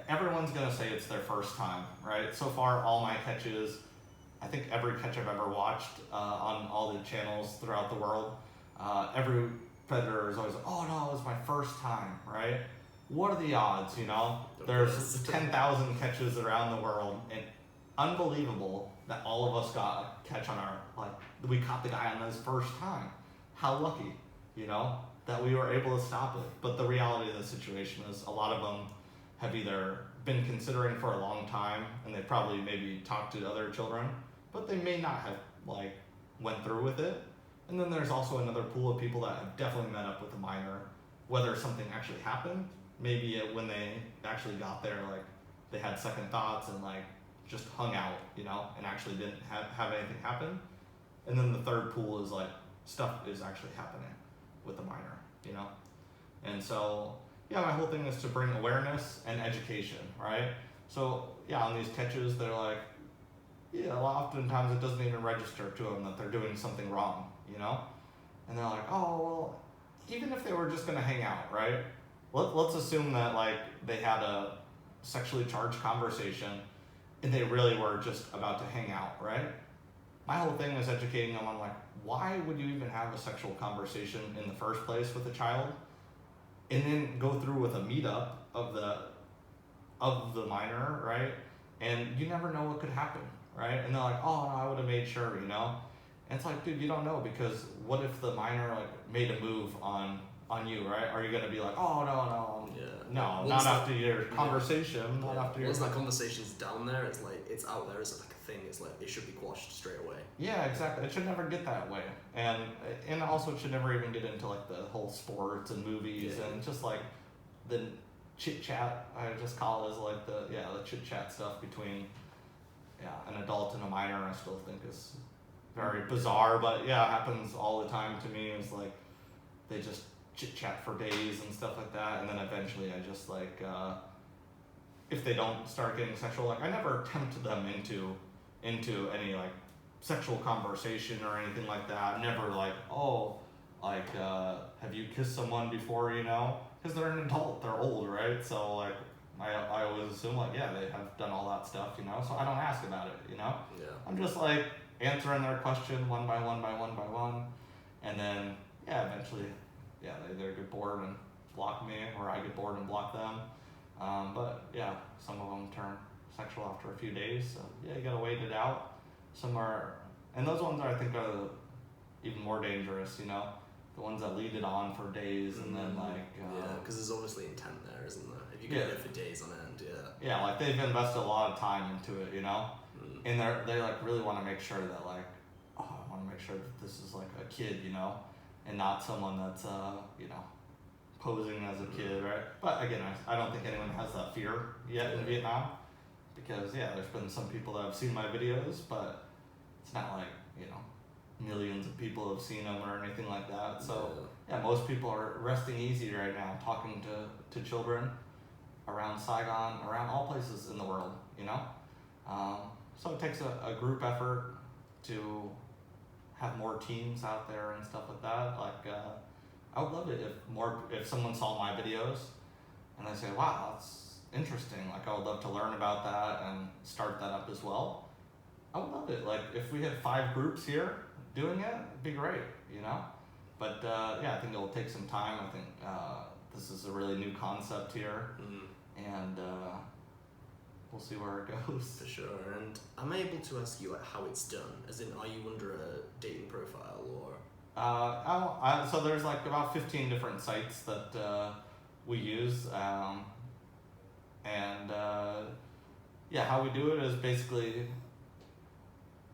Everyone's gonna say it's their first time, right? So far, all my catches, I think every catch I've ever watched on all the channels throughout the world, every predator is always, oh no, it was my first time, right? What are the odds, you know? There's 10,000 catches around the world, and unbelievable that all of us got a catch on our, like, we caught the guy on his first time. How lucky, you know, that we were able to stop it. But the reality of the situation is a lot of them have either been considering for a long time, and they probably maybe talked to other children, but they may not have, like, went through with it. And then there's also another pool of people that have definitely met up with a minor, whether something actually happened, maybe when they actually got there, like, they had second thoughts and, like, just hung out, you know, and actually didn't have anything happen. And then the third pool is, like, stuff is actually happening with the minor, you know? And so, yeah, my whole thing is to bring awareness and education, right? So, yeah, on these catches, they're like, yeah, oftentimes it doesn't even register to them that they're doing something wrong, you know? And they're like, oh, well, even if they were just gonna hang out, right? Let's assume that, like, they had a sexually charged conversation and they really were just about to hang out, right? My whole thing is educating them on, like, why would you even have a sexual conversation in the first place with a child, and then go through with a meetup of the minor, right? And you never know what could happen, right? And they're like, oh no, I would have made sure, you know? And it's like, dude, you don't know, because what if the minor, like, made a move on you, right? Are you gonna be like, oh no, not after your conversation, not after your. Once that conversation's down there, it's like, it's out there, it's like a thing. It's like it should be quashed straight away. Yeah, exactly. It should never get that way, and also it should never even get into, like, the whole sports and movies and just, like, the chit chat. I just call it as, like, the chit chat stuff between an adult and a minor. I still think is very bizarre, but yeah, it happens all the time to me. It's like they just chit chat for days and stuff like that, and then eventually I just, like, if they don't start getting sexual, like, I never tempt them into any, like, sexual conversation or anything like that. Never, like, oh, like, have you kissed someone before, you know? Because they're an adult, they're old, right? So, like, I always assume, like, yeah, they have done all that stuff, you know? So I don't ask about it, you know? Yeah. I'm just, like, answering their question one by one, and then, yeah, eventually, yeah, they either get bored and block me, or I get bored and block them. But yeah, some of them turn sexual after a few days, so yeah, you gotta wait it out. Some are, and those ones I think are even more dangerous, you know, the ones that lead it on for days and then, like, yeah, because there's obviously intent there, isn't there? If you get it for days on end, yeah, like, they've invested a lot of time into it, you know, and they like really want to make sure that, like, oh, I want to make sure that this is, like, a kid, you know, and not someone that's you know, posing as a kid, right? But again, I don't think anyone has that fear yet in Vietnam, because yeah, there's been some people that have seen my videos, but it's not like, you know, millions of people have seen them or anything like that. So yeah, most people are resting easy right now, talking to children around Saigon, around all places in the world, you know. So it takes a group effort to have more teams out there and stuff like that. Like, I would love it if someone saw my videos and they say, wow, that's interesting. Like, I would love to learn about that and start that up as well. I would love it. Like, if we had 5 groups here doing it, it'd be great, you know? But yeah, I think it'll take some time. I think this is a really new concept here, and we'll see where it goes. For sure. And am I able to ask you, like, how it's done? As in, are you under a dating profile, or? So there's, like, about 15 different sites that we use, and yeah, how we do it is basically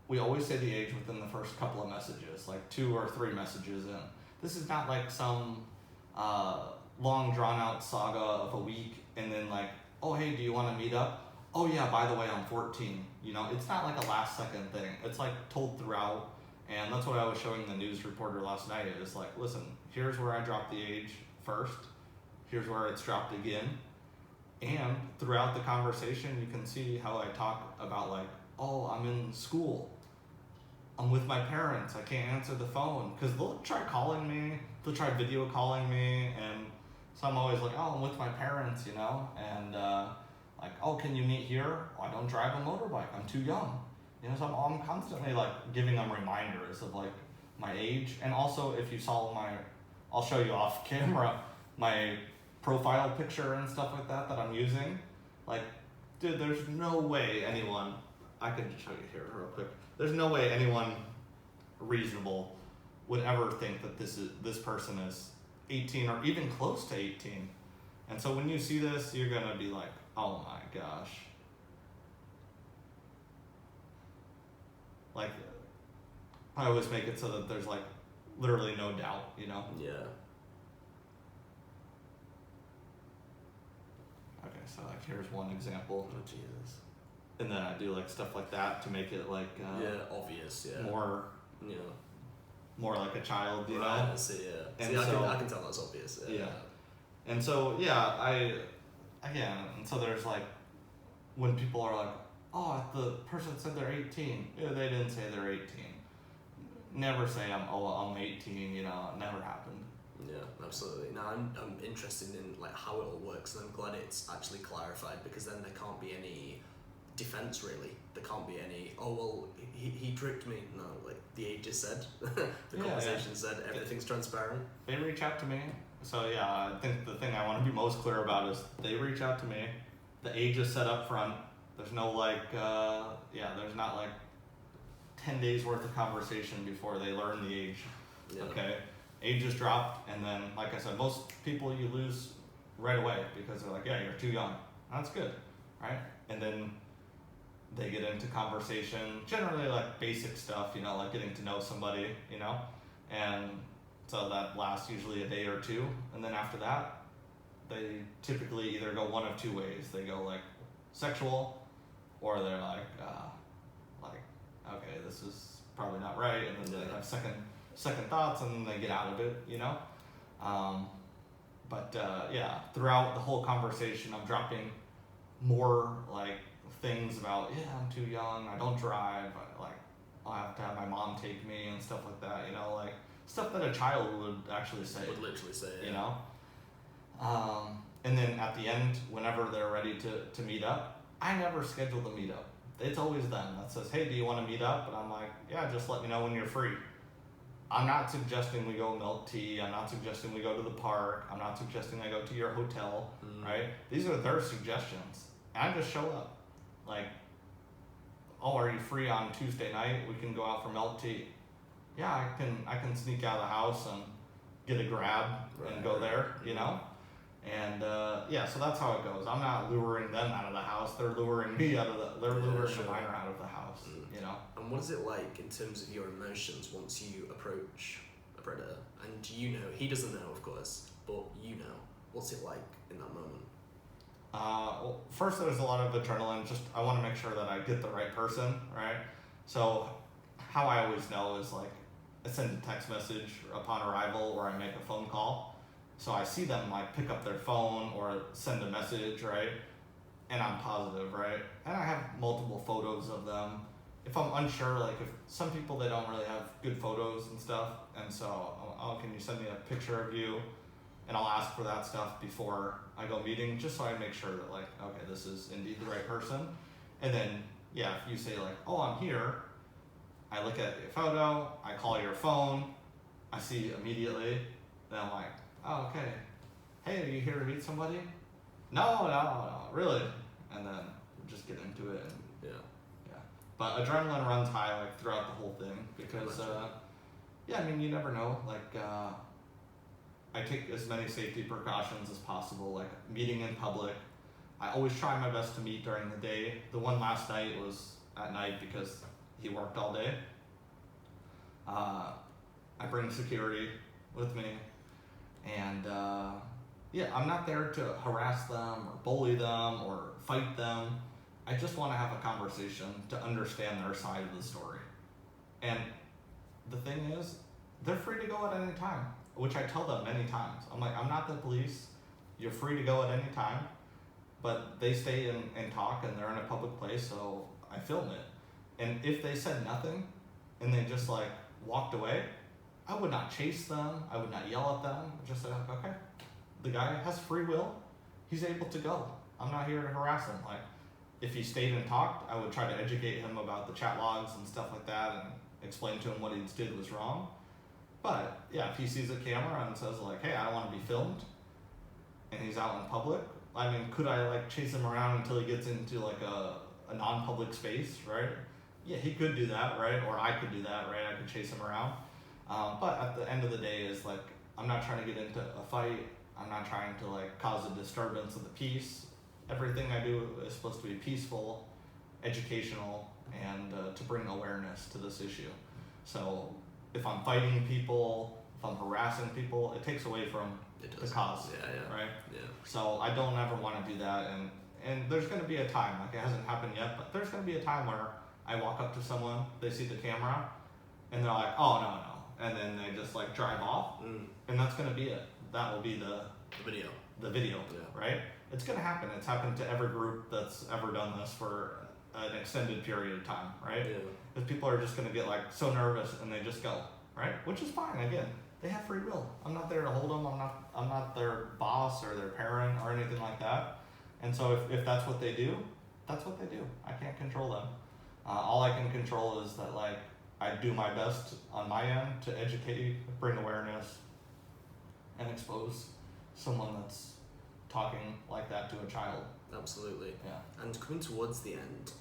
we always say the age within the first couple of messages, like 2 or 3 messages in. This is not like some long drawn out saga of a week and then, like, oh, hey, do you want to meet up? Oh yeah, by the way, I'm 14. You know, it's not like a last second thing. It's, like, told throughout, and that's what I was showing the news reporter last night. Is like, listen, here's where I dropped the age first. Here's where it's dropped again. And throughout the conversation, you can see how I talk about like, oh, I'm in school. I'm with my parents. I can't answer the phone. Because they'll try calling me. They'll try video calling me. And so I'm always like, oh, I'm with my parents, you know? And like, oh, can you meet here? Oh, I don't drive a motorbike. I'm too young. You know, so I'm constantly like giving them reminders of like my age. And also, if you saw I'll show you off camera, my profile picture and stuff like that I'm using. Like, dude, there's no way anyone, I can show you here real quick. There's no way anyone reasonable would ever think that this person is 18 or even close to 18. And so when you see this, you're gonna be like, oh my gosh. Like, I always make it so that there's like literally no doubt, you know? Yeah. Okay, so like here's one example. Oh Jesus. And then I do like stuff like that to make it like obvious, yeah. more like a child, you know? I see, yeah. And see, so, I can tell that's obvious. Yeah. And so and so there's like when people are like, oh, the person said they're 18. Yeah, they didn't say they're 18. Never say I'm 18, you know, it never happened. Yeah, absolutely. Now I'm interested in like how it all works, and I'm glad it's actually clarified, because then there can't be any defense really. There can't be any, oh well, he tricked me. No, like the age is said, the conversation said, everything's transparent. They reach out to me. So yeah, I think the thing I want to be most clear about is they reach out to me. The age is set up front. There's no like, there's not like 10 days worth of conversation before they learn the age. Yeah. Okay, age is dropped, and then like I said, most people you lose right away because they're like, yeah, you're too young. That's good, right? And then they get into conversation, generally like basic stuff, you know, like getting to know somebody, you know, and so that lasts usually a day or two, and then after that, they typically either go one of two ways. They go like sexual, or they're like, okay, this is probably not right, and then they have second thoughts, and then they get out of it, you know. Throughout the whole conversation, I'm dropping more like things about, I'm too young, I don't drive, I'll have to have my mom take me and stuff like that, you know, like stuff that a child would actually say. Would literally say, yeah. You know? And then at the end, whenever they're ready to meet up, I never schedule the meetup. It's always them that says, hey, do you want to meet up? And I'm like, yeah, just let me know when you're free. I'm not suggesting we go milk tea. I'm not suggesting we go to the park. I'm not suggesting I go to your hotel, right? These are their suggestions. And I just show up. Like, oh, are you free on Tuesday night? We can go out for milk tea. Yeah, I can sneak out of the house and get a grab and go there, you know? And so that's how it goes. I'm not luring them out of the house. They're luring me out of the minor out of the house, you know? And what is it like in terms of your emotions once you approach a predator? And you know, he doesn't know, of course, but you know. What's it like in that moment? Well, first there's a lot of adrenaline. Just I want to make sure that I get the right person, right? So how I always know is like I send a text message upon arrival, or I make a phone call. So I see them like pick up their phone or send a message, right? And I'm positive, right? And I have multiple photos of them. If I'm unsure, like if some people, they don't really have good photos and stuff, and so, oh, can you send me a picture of you? And I'll ask for that stuff before I go meeting, just so I make sure that like, okay, this is indeed the right person. And then, if you say like, oh, I'm here, I look at your photo, I call your phone, I see immediately, then I'm like, oh, okay. Hey, are you here to meet somebody? No, really. And then just get into it. And, but adrenaline runs high like throughout the whole thing because, you never know. Like, I take as many safety precautions as possible, like meeting in public. I always try my best to meet during the day. The one last night was at night because he worked all day. I bring security with me. And I'm not there to harass them or bully them or fight them. I just want to have a conversation to understand their side of the story. And the thing is, they're free to go at any time, which I tell them many times. I'm like, I'm not the police. You're free to go at any time. but they stay and talk, and they're in a public place, so I film it. And if they said nothing and they just like walked away, I would not chase them. I would not yell at them. Just say, like, okay, the guy has free will. He's able to go. I'm not here to harass him. Like, if he stayed and talked, I would try to educate him about the chat logs and stuff like that and explain to him what he did was wrong. But yeah, if he sees a camera and says like, hey, I don't want to be filmed, and he's out in public, I mean, could I like chase him around until he gets into like a non-public space, right? Yeah, he could do that, right? Or I could do that, right? I could chase him around. But at the end of the day is like, I'm not trying to get into a fight. I'm not trying to like cause a disturbance of the peace. Everything I do is supposed to be peaceful, educational, and to bring awareness to this issue. So if I'm fighting people, if I'm harassing people, it takes away from the cause, right? Yeah. So I don't ever want to do that, and there's going to be a time, like it hasn't happened yet, but there's going to be a time where I walk up to someone, they see the camera, and they're like, oh, no, and then they just like drive off, and that's going to be it. That will be the video, right? It's going to happen. It's happened to every group that's ever done this for an extended period of time, right? Yeah. Because people are just going to get like so nervous and they just go, right? Which is fine. Again, they have free will. I'm not there to hold them. I'm not their boss or their parent or anything like that. And so if that's what they do, that's what they do. I can't control them. All I can control is that like I do my best on my end to educate, bring awareness, and expose someone that's talking like that to a child. Absolutely. Yeah. And coming towards the end,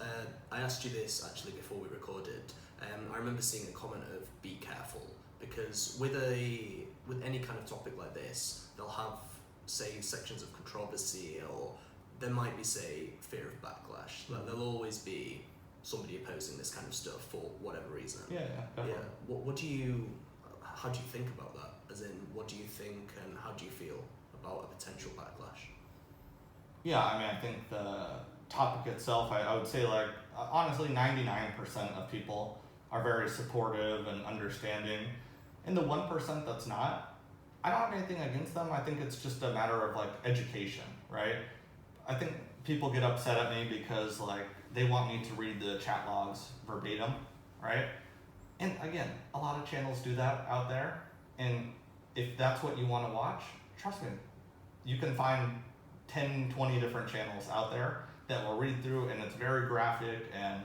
I asked you this actually before we recorded. I remember seeing a comment of be careful, because with any kind of topic like this, they'll have, say, sections of controversy, or there might be, say, fear of backlash. Like there'll always be somebody opposing this kind of stuff for whatever reason. Yeah. Definitely. How do you think about that? As in, what do you think and how do you feel about a potential backlash? Yeah, I mean, I think the topic itself, I would say like, honestly, 99% of people are very supportive and understanding. And the 1% that's not, I don't have anything against them. I think it's just a matter of like education, right? I think people get upset at me because like they want me to read the chat logs verbatim, right? And again, a lot of channels do that out there. And if that's what you want to watch, trust me, you can find 10, 20 different channels out there that will read through, and it's very graphic. And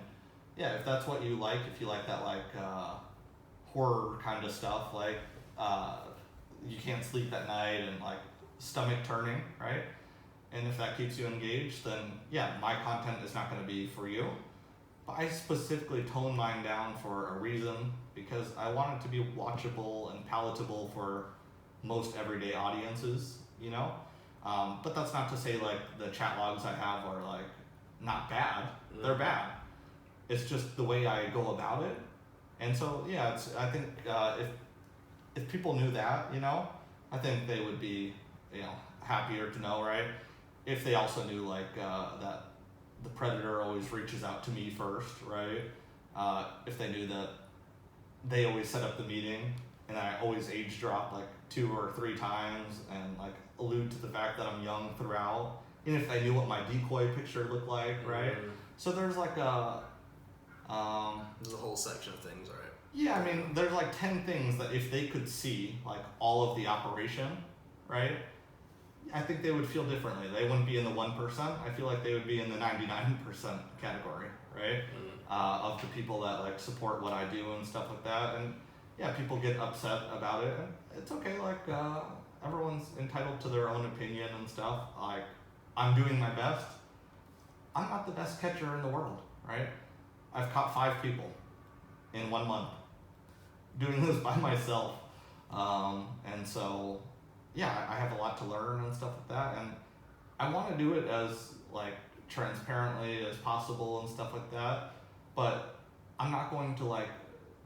yeah, if that's what you like, if you like that like horror kind of stuff, like you can't sleep at night and like stomach turning, right? And if that keeps you engaged, then yeah, my content is not going to be for you. But I specifically tone mine down for a reason, because I want it to be watchable and palatable for most everyday audiences, you know? But that's not to say like the chat logs I have are like not bad. They're bad. It's just the way I go about it. And so yeah, I think if people knew that, you know, I think they would be, you know, happier to know, right? If they also knew like that the predator always reaches out to me first, right? If they knew that they always set up the meeting and I always age drop like 2 or 3 times and like allude to the fact that I'm young throughout, and if they knew what my decoy picture looked like, right? So there's like there's a whole section of things, right? Yeah, I mean, there's like 10 things that if they could see like all of the operation, right? I think they would feel differently. They wouldn't be in the 1%. I feel like they would be in the 99% category, right? Of the people that like support what I do and stuff like that. And yeah, people get upset about it. And it's okay. Like everyone's entitled to their own opinion and stuff. Like I'm doing my best. I'm not the best catcher in the world, right? I've caught 5 people in 1 month doing this by myself. And so yeah, I have a lot to learn and stuff like that, and I want to do it as like transparently as possible and stuff like that, but I'm not going to like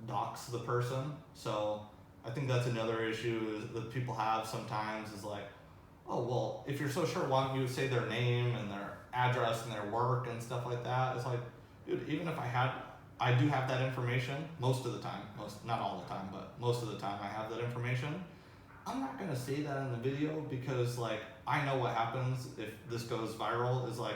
dox the person. So I think that's another issue that people have sometimes is like, oh, well, if you're so sure, why don't you say their name and their address and their work and stuff like that? It's like, dude, even if I do have that information most of the time, not all the time, but most of the time I have that information. I'm not gonna say that in the video because like I know what happens if this goes viral is like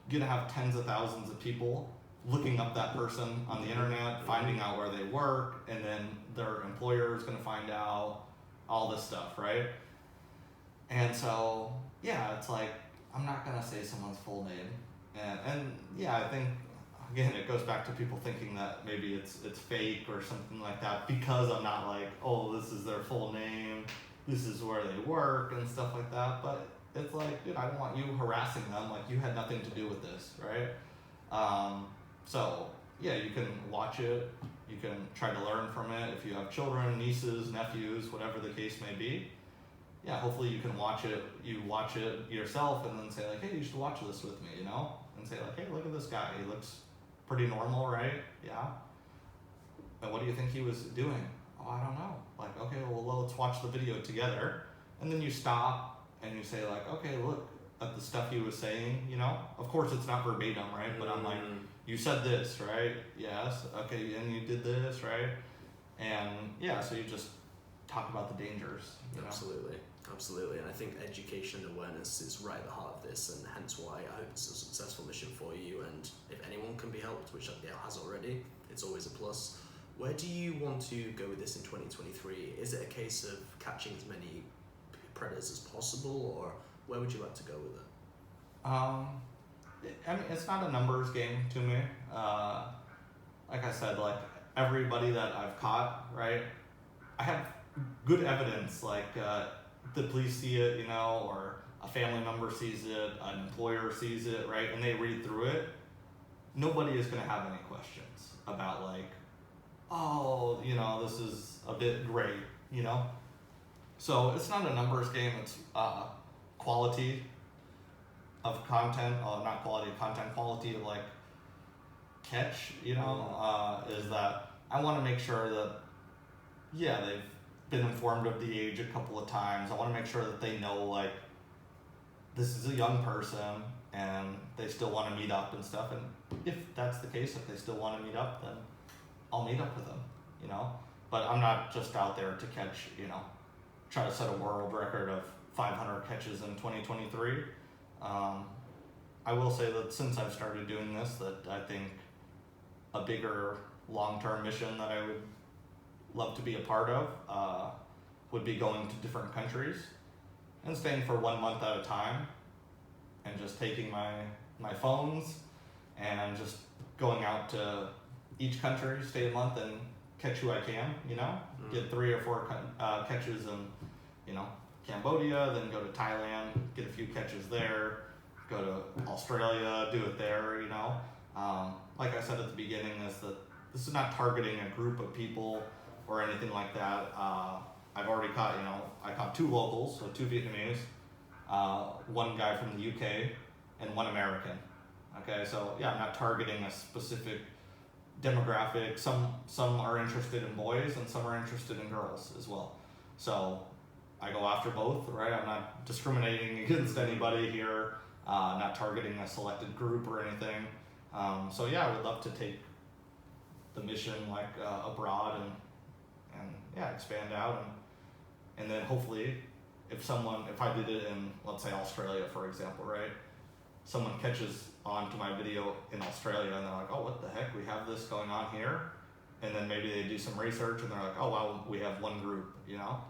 you're gonna have tens of thousands of people looking up that person on the internet, finding out where they work, and then their employer is gonna find out all this stuff, right? And so yeah, it's like I'm not gonna say someone's full name, and yeah, I think again it goes back to people thinking that maybe it's fake or something like that because I'm not like, oh, this is their full name, this is where they work and stuff like that. But it's like, dude, I don't want you harassing them like you had nothing to do with this, right? So yeah, you can watch it, you can try to learn from it if you have children, nieces, nephews, whatever the case may be. Yeah, hopefully you can watch it yourself and then say like, hey, you should watch this with me, you know? And say like, hey, look at this guy, he looks pretty normal, right? Yeah. And what do you think he was doing? Oh, I don't know. Like, okay, well, let's watch the video together. And then you stop and you say like, okay, look at the stuff he was saying, you know? Of course it's not verbatim, right? But I'm like, you said this, right? Yes. Okay, and you did this, right? And yeah, so you just talk about the dangers. You know? Absolutely, and I think education and awareness is right at the heart of this, and hence why I hope it's a successful mission for you. And if anyone can be helped, which it has already, it's always a plus. Where do you want to go with this in 2023? Is it a case of catching as many predators as possible, or where would you like to go with it? I mean, it's not a numbers game to me. Like I said, like everybody that I've caught, right? I have good evidence, like the police see it, you know, or a family member sees it, an employer sees it, right? And they read through it. Nobody is going to have any questions about like, oh, you know, this is a bit gray, you know? So it's not a numbers game, it's quality of content, not quality of content, quality of like catch, you know, is that I want to make sure that, yeah, they've been informed of the age a couple of times. I want to make sure that they know like this is a young person and they still want to meet up and stuff. And if that's the case, if they still want to meet up, then I'll meet up with them, you know. But I'm not just out there to catch, you know, try to set a world record of 500 catches in 2023. I will say that since I've started doing this, that I think a bigger long-term mission that I would love to be a part of would be going to different countries and staying for 1 month at a time and just taking my phones and just going out to each country, stay a month and catch who I can, you know, get 3 or 4 catches in, you know, Cambodia, then go to Thailand, get a few catches there, go to Australia, do it there, you know. Like I said at the beginning, is that this is not targeting a group of people or anything like that. I've already caught, you know, I caught 2 locals, so 2 Vietnamese, 1 guy from the UK, and 1 American. Okay, so yeah, I'm not targeting a specific demographic. Some are interested in boys and some are interested in girls as well. So I go after both, right? I'm not discriminating against anybody here, not targeting a selected group or anything. So yeah, I would love to take the mission like abroad and yeah, expand out and then hopefully if I did it in, let's say, Australia, for example, right? Someone catches onto my video in Australia and they're like, oh, what the heck, we have this going on here? And then maybe they do some research and they're like, oh, wow, we have 1 group, you know?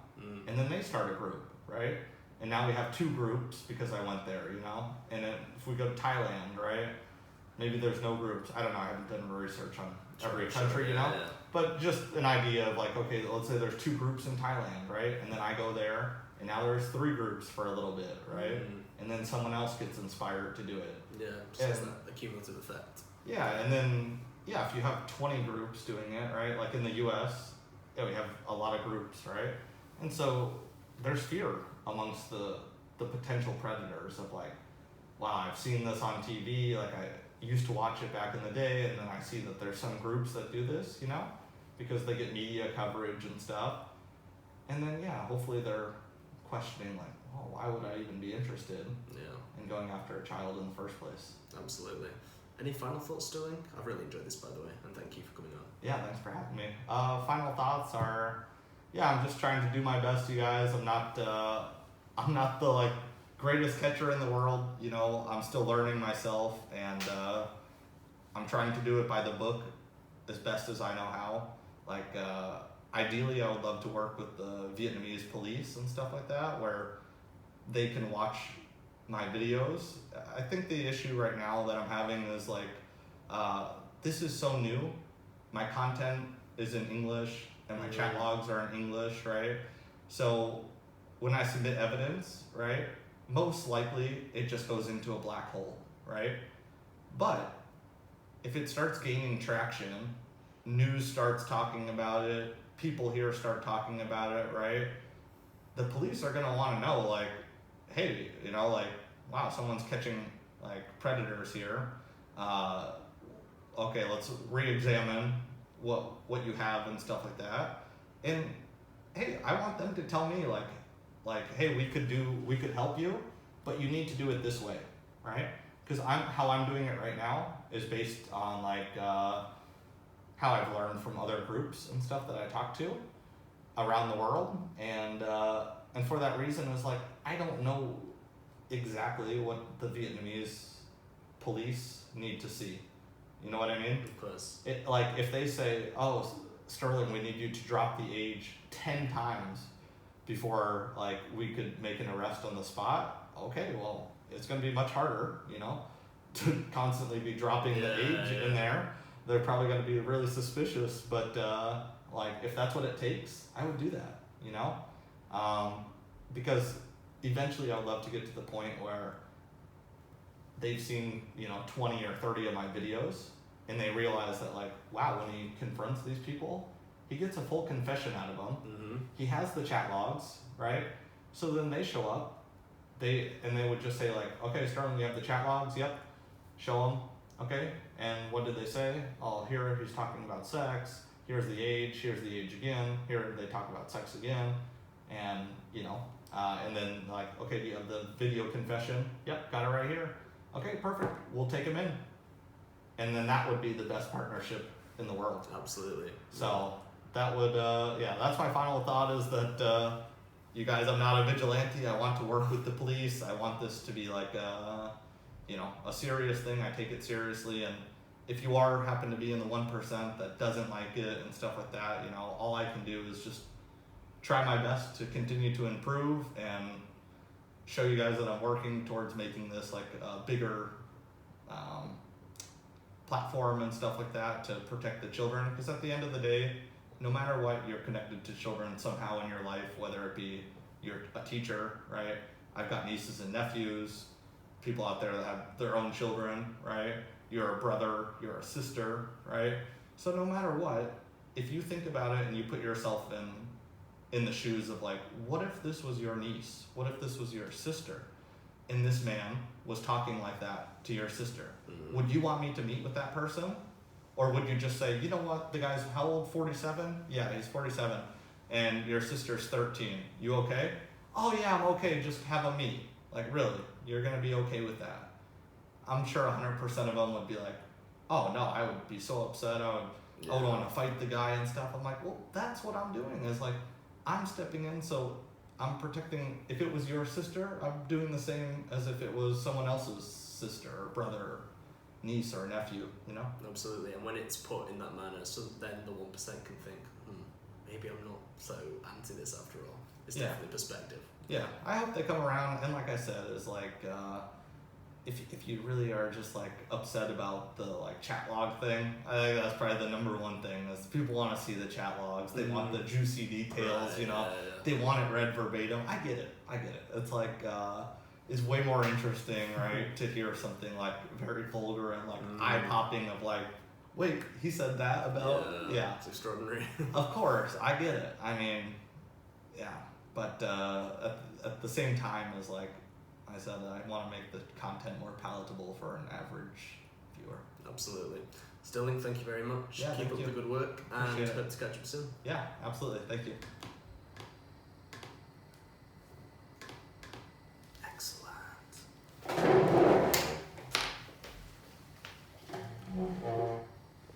And then they start a group, right? And now we have 2 groups because I went there, you know? And then if we go to Thailand, right? Maybe there's no groups. I don't know, I haven't done research on every country, you know? Yeah. But just an idea of like, okay, let's say there's 2 groups in Thailand, right? And then I go there, and now there's 3 groups for a little bit, right? And then someone else gets inspired to do it. Yeah, so it's that cumulative effect. Yeah, and then, yeah, if you have 20 groups doing it, right? Like in the US, yeah, we have a lot of groups, right? And so there's fear amongst the potential predators of like, wow, I've seen this on TV, like I used to watch it back in the day, and then I see that there's some groups that do this, you know, because they get media coverage and stuff. And then, yeah, hopefully they're questioning like, oh, why would I even be interested in going after a child in the first place? Absolutely. Any final thoughts, Sterling? I've really enjoyed this, by the way, and thank you for coming on. Yeah, thanks for having me. Final thoughts are, yeah, I'm just trying to do my best, you guys. I'm not the like greatest catcher in the world. You know, I'm still learning myself, and I'm trying to do it by the book as best as I know how. Like, ideally, I would love to work with the Vietnamese police and stuff like that, where they can watch my videos. I think the issue right now that I'm having is like, this is so new. My content is in English and my chat logs are in English, right? So when I submit evidence, right, most likely it just goes into a black hole, right? But if it starts gaining traction, news starts talking about it, people here start talking about it, right? The police are gonna want to know, like, hey, you know, like, wow, someone's catching like predators here. Okay, let's re-examine what you have and stuff like that. And hey, I want them to tell me like, hey, we could help you, but you need to do it this way, right? Because how I'm doing it right now is based on like how I've learned from other groups and stuff that I talk to around the world, and for that reason, it was like, I don't know exactly what the Vietnamese police need to see. You know what I mean? Of course. It, like, if they say, oh, Sterling, we need you to drop the age 10 times before like we could make an arrest on the spot, okay, well, it's going to be much harder, you know, to constantly be dropping the age in there. They're probably going to be really suspicious, but like, if that's what it takes, I would do that, you know? Because eventually I would love to get to the point where they've seen, you know, 20 or 30 of my videos, and they realize that, like, wow, when he confronts these people, he gets a full confession out of them. Mm-hmm. He has the chat logs, right? So then they show up, they would just say, like, okay, Sterling, you have the chat logs? Yep. Show them. Okay. And what did they say? Oh, here he's talking about sex. Here's the age again. Here they talk about sex again. And, you know, and then like, okay, do you have the video confession? Yep, got it right here. Okay, perfect. We'll take him in. And then that would be the best partnership in the world. Absolutely. So that would, yeah, that's my final thought is that, you guys, I'm not a vigilante. I want to work with the police. I want this to be like, you know, a serious thing. I take it seriously. And if you happen to be in the 1% that doesn't like it and stuff like that, you know, all I can do is just try my best to continue to improve and show you guys that I'm working towards making this like a bigger platform and stuff like that to protect the children. Because at the end of the day, no matter what, you're connected to children somehow in your life, whether it be you're a teacher, right? I've got nieces and nephews, people out there that have their own children, right? You're a brother, you're a sister, right? So no matter what, if you think about it and you put yourself in the shoes of like, what if this was your niece? What if this was your sister? And this man was talking like that to your sister. Mm-hmm. Would you want me to meet with that person? Or would you just say, you know what, the guy's how old, 47? Yeah, he's 47. And your sister's 13. You okay? Oh yeah, I'm okay, just have a meet. Like really, you're gonna be okay with that? I'm sure 100% of them would be like, oh no, I would be so upset, I would want to fight the guy and stuff. I'm like, well, that's what I'm doing, is like, I'm stepping in, so I'm protecting. If it was your sister, I'm doing the same as if it was someone else's sister or brother or niece or nephew, you know? Absolutely, and when it's put in that manner, so then the 1% can think, maybe I'm not so anti this after all. It's definitely perspective. Yeah, I hope they come around, and like I said, is like, if you really are just like upset about the like chat log thing, I think that's probably the number one thing, is people want to see the chat logs. They want the juicy details, you know, they want it read verbatim. I get it. It's like, it's way more interesting, right, to hear something like very vulgar and like eye-popping of like, wait, he said that about, it's extraordinary. Of course, I get it. I mean, yeah, but at the same time, is like I said, I want to make the content more palatable for an average viewer. Absolutely. Sterling, thank you very much. Yeah, Keep up the good work, and Appreciate hope to catch up soon. Yeah, absolutely. Thank you.